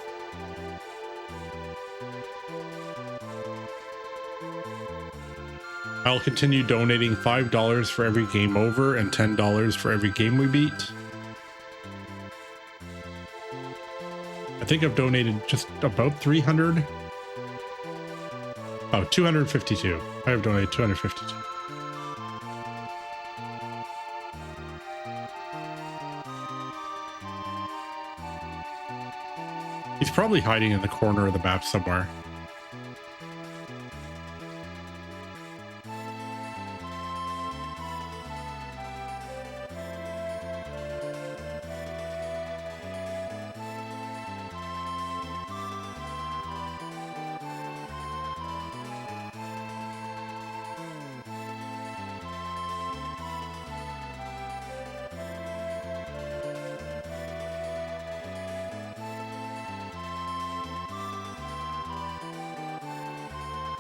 I'll continue donating $5 for every game over and $10 for every game we beat. I think I've donated just about 300. Oh, 252. I have donated 252. He's probably hiding in the corner of the map somewhere.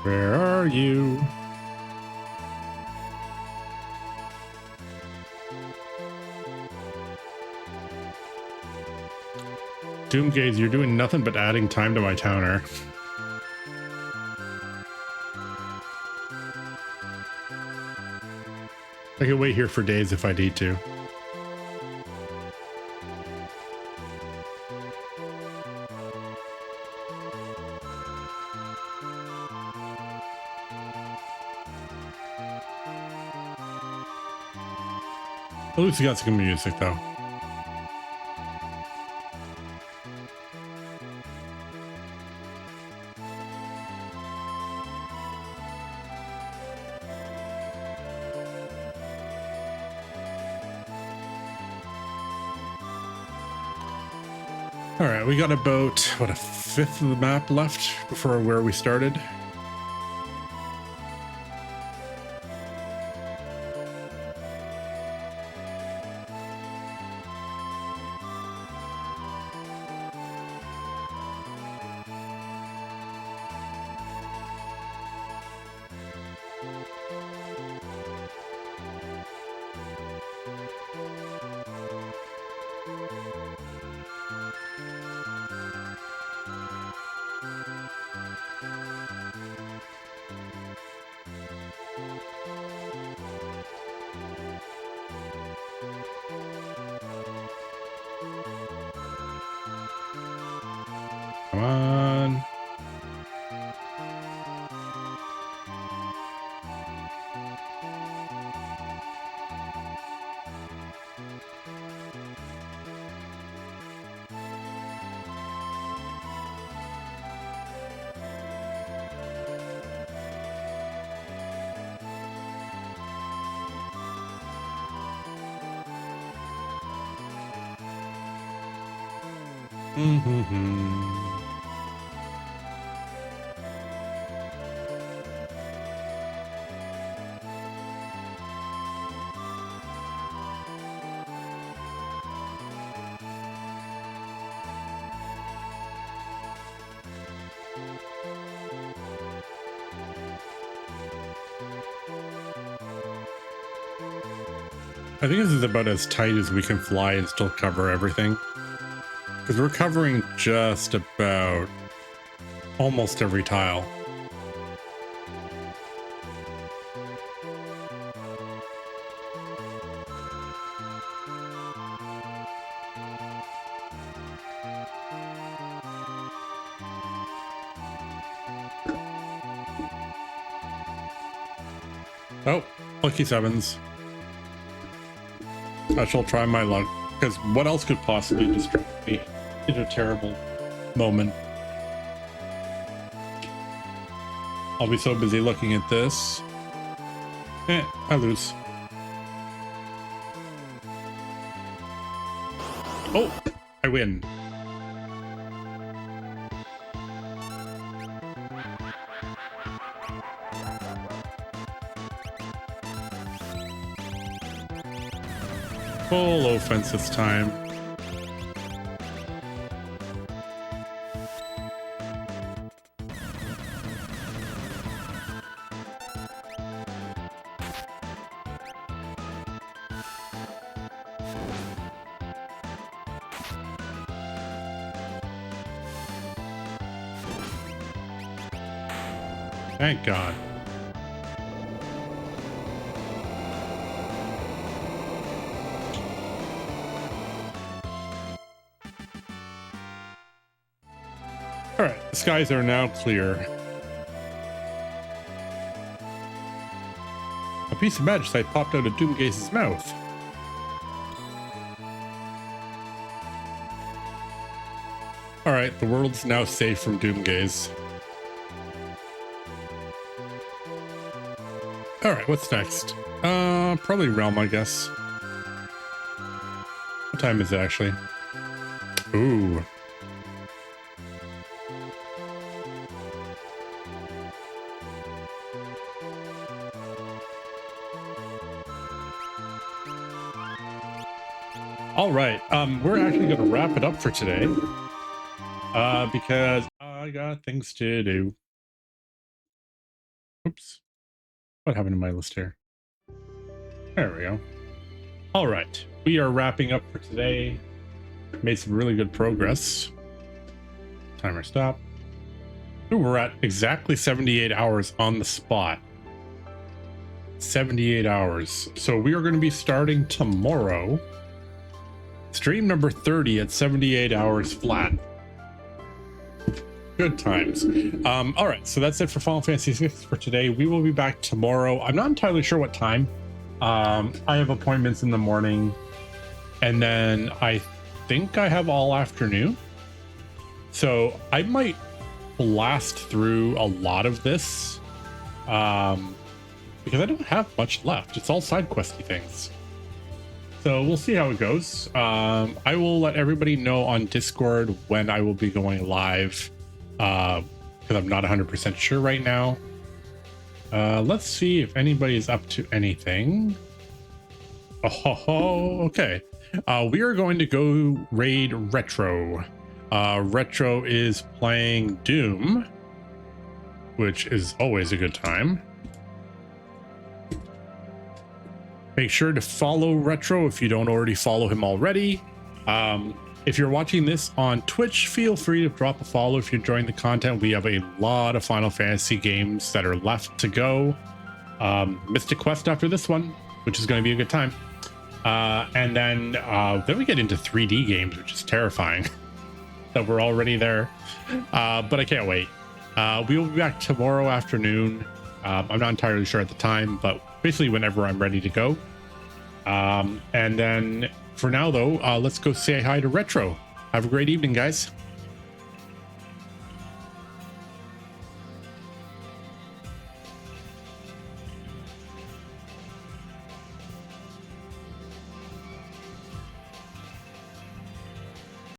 Where are you? Doomgaze, you're doing nothing but adding time to my counter. I can wait here for days if I need to. At least we got some music though. All right, we got about, what, a fifth of the map left before where we started. Come on. I think this is about as tight as we can fly and still cover everything. because we're covering just about almost every tile. Oh, lucky sevens. I shall try my luck, because what else could possibly distract me in a terrible moment? I'll be so busy looking at this. I lose. Oh, I win. Full offense this time. Thank God. All right, the skies are now clear. A piece of magicite popped out of Doomgaze's mouth. All right, the world's now safe from Doomgaze. All right, what's next? Probably Realm, I guess. What time is it actually? Ooh. All right, we're actually going to wrap it up for today because I got things to do. Oops. What happened to my list here? There we go. All right, we are wrapping up for today. Made some really good progress. Timer stop. Ooh, we're at exactly 78 hours on the spot. 78 hours. So we are going to be starting tomorrow. Stream number 30 at 78 hours flat. Good times. All right, so that's it for Final Fantasy VI for today. We will be back tomorrow. I'm not entirely sure what time. I have appointments in the morning, and then I think I have all afternoon. So I might blast through a lot of this because I don't have much left. It's all side questy things. So we'll see how it goes. I will let everybody know on Discord when I will be going live, because I'm not 100% sure right now. Let's see if anybody is up to anything. Oh, okay. We are going to go raid Retro. Retro is playing Doom, which is always a good time. Make sure to follow Retro if you don't already follow him already. If you're watching this on Twitch, feel free to drop a follow if you're enjoying the content. We have a lot of Final Fantasy games that are left to go. Mystic Quest after this one, which is going to be a good time. And then we get into 3D games, which is terrifying that we're already there. But I can't wait. We will be back tomorrow afternoon. I'm not entirely sure at the time, but basically whenever I'm ready to go. And then for now, though, let's go say hi to Retro. Have a great evening, guys.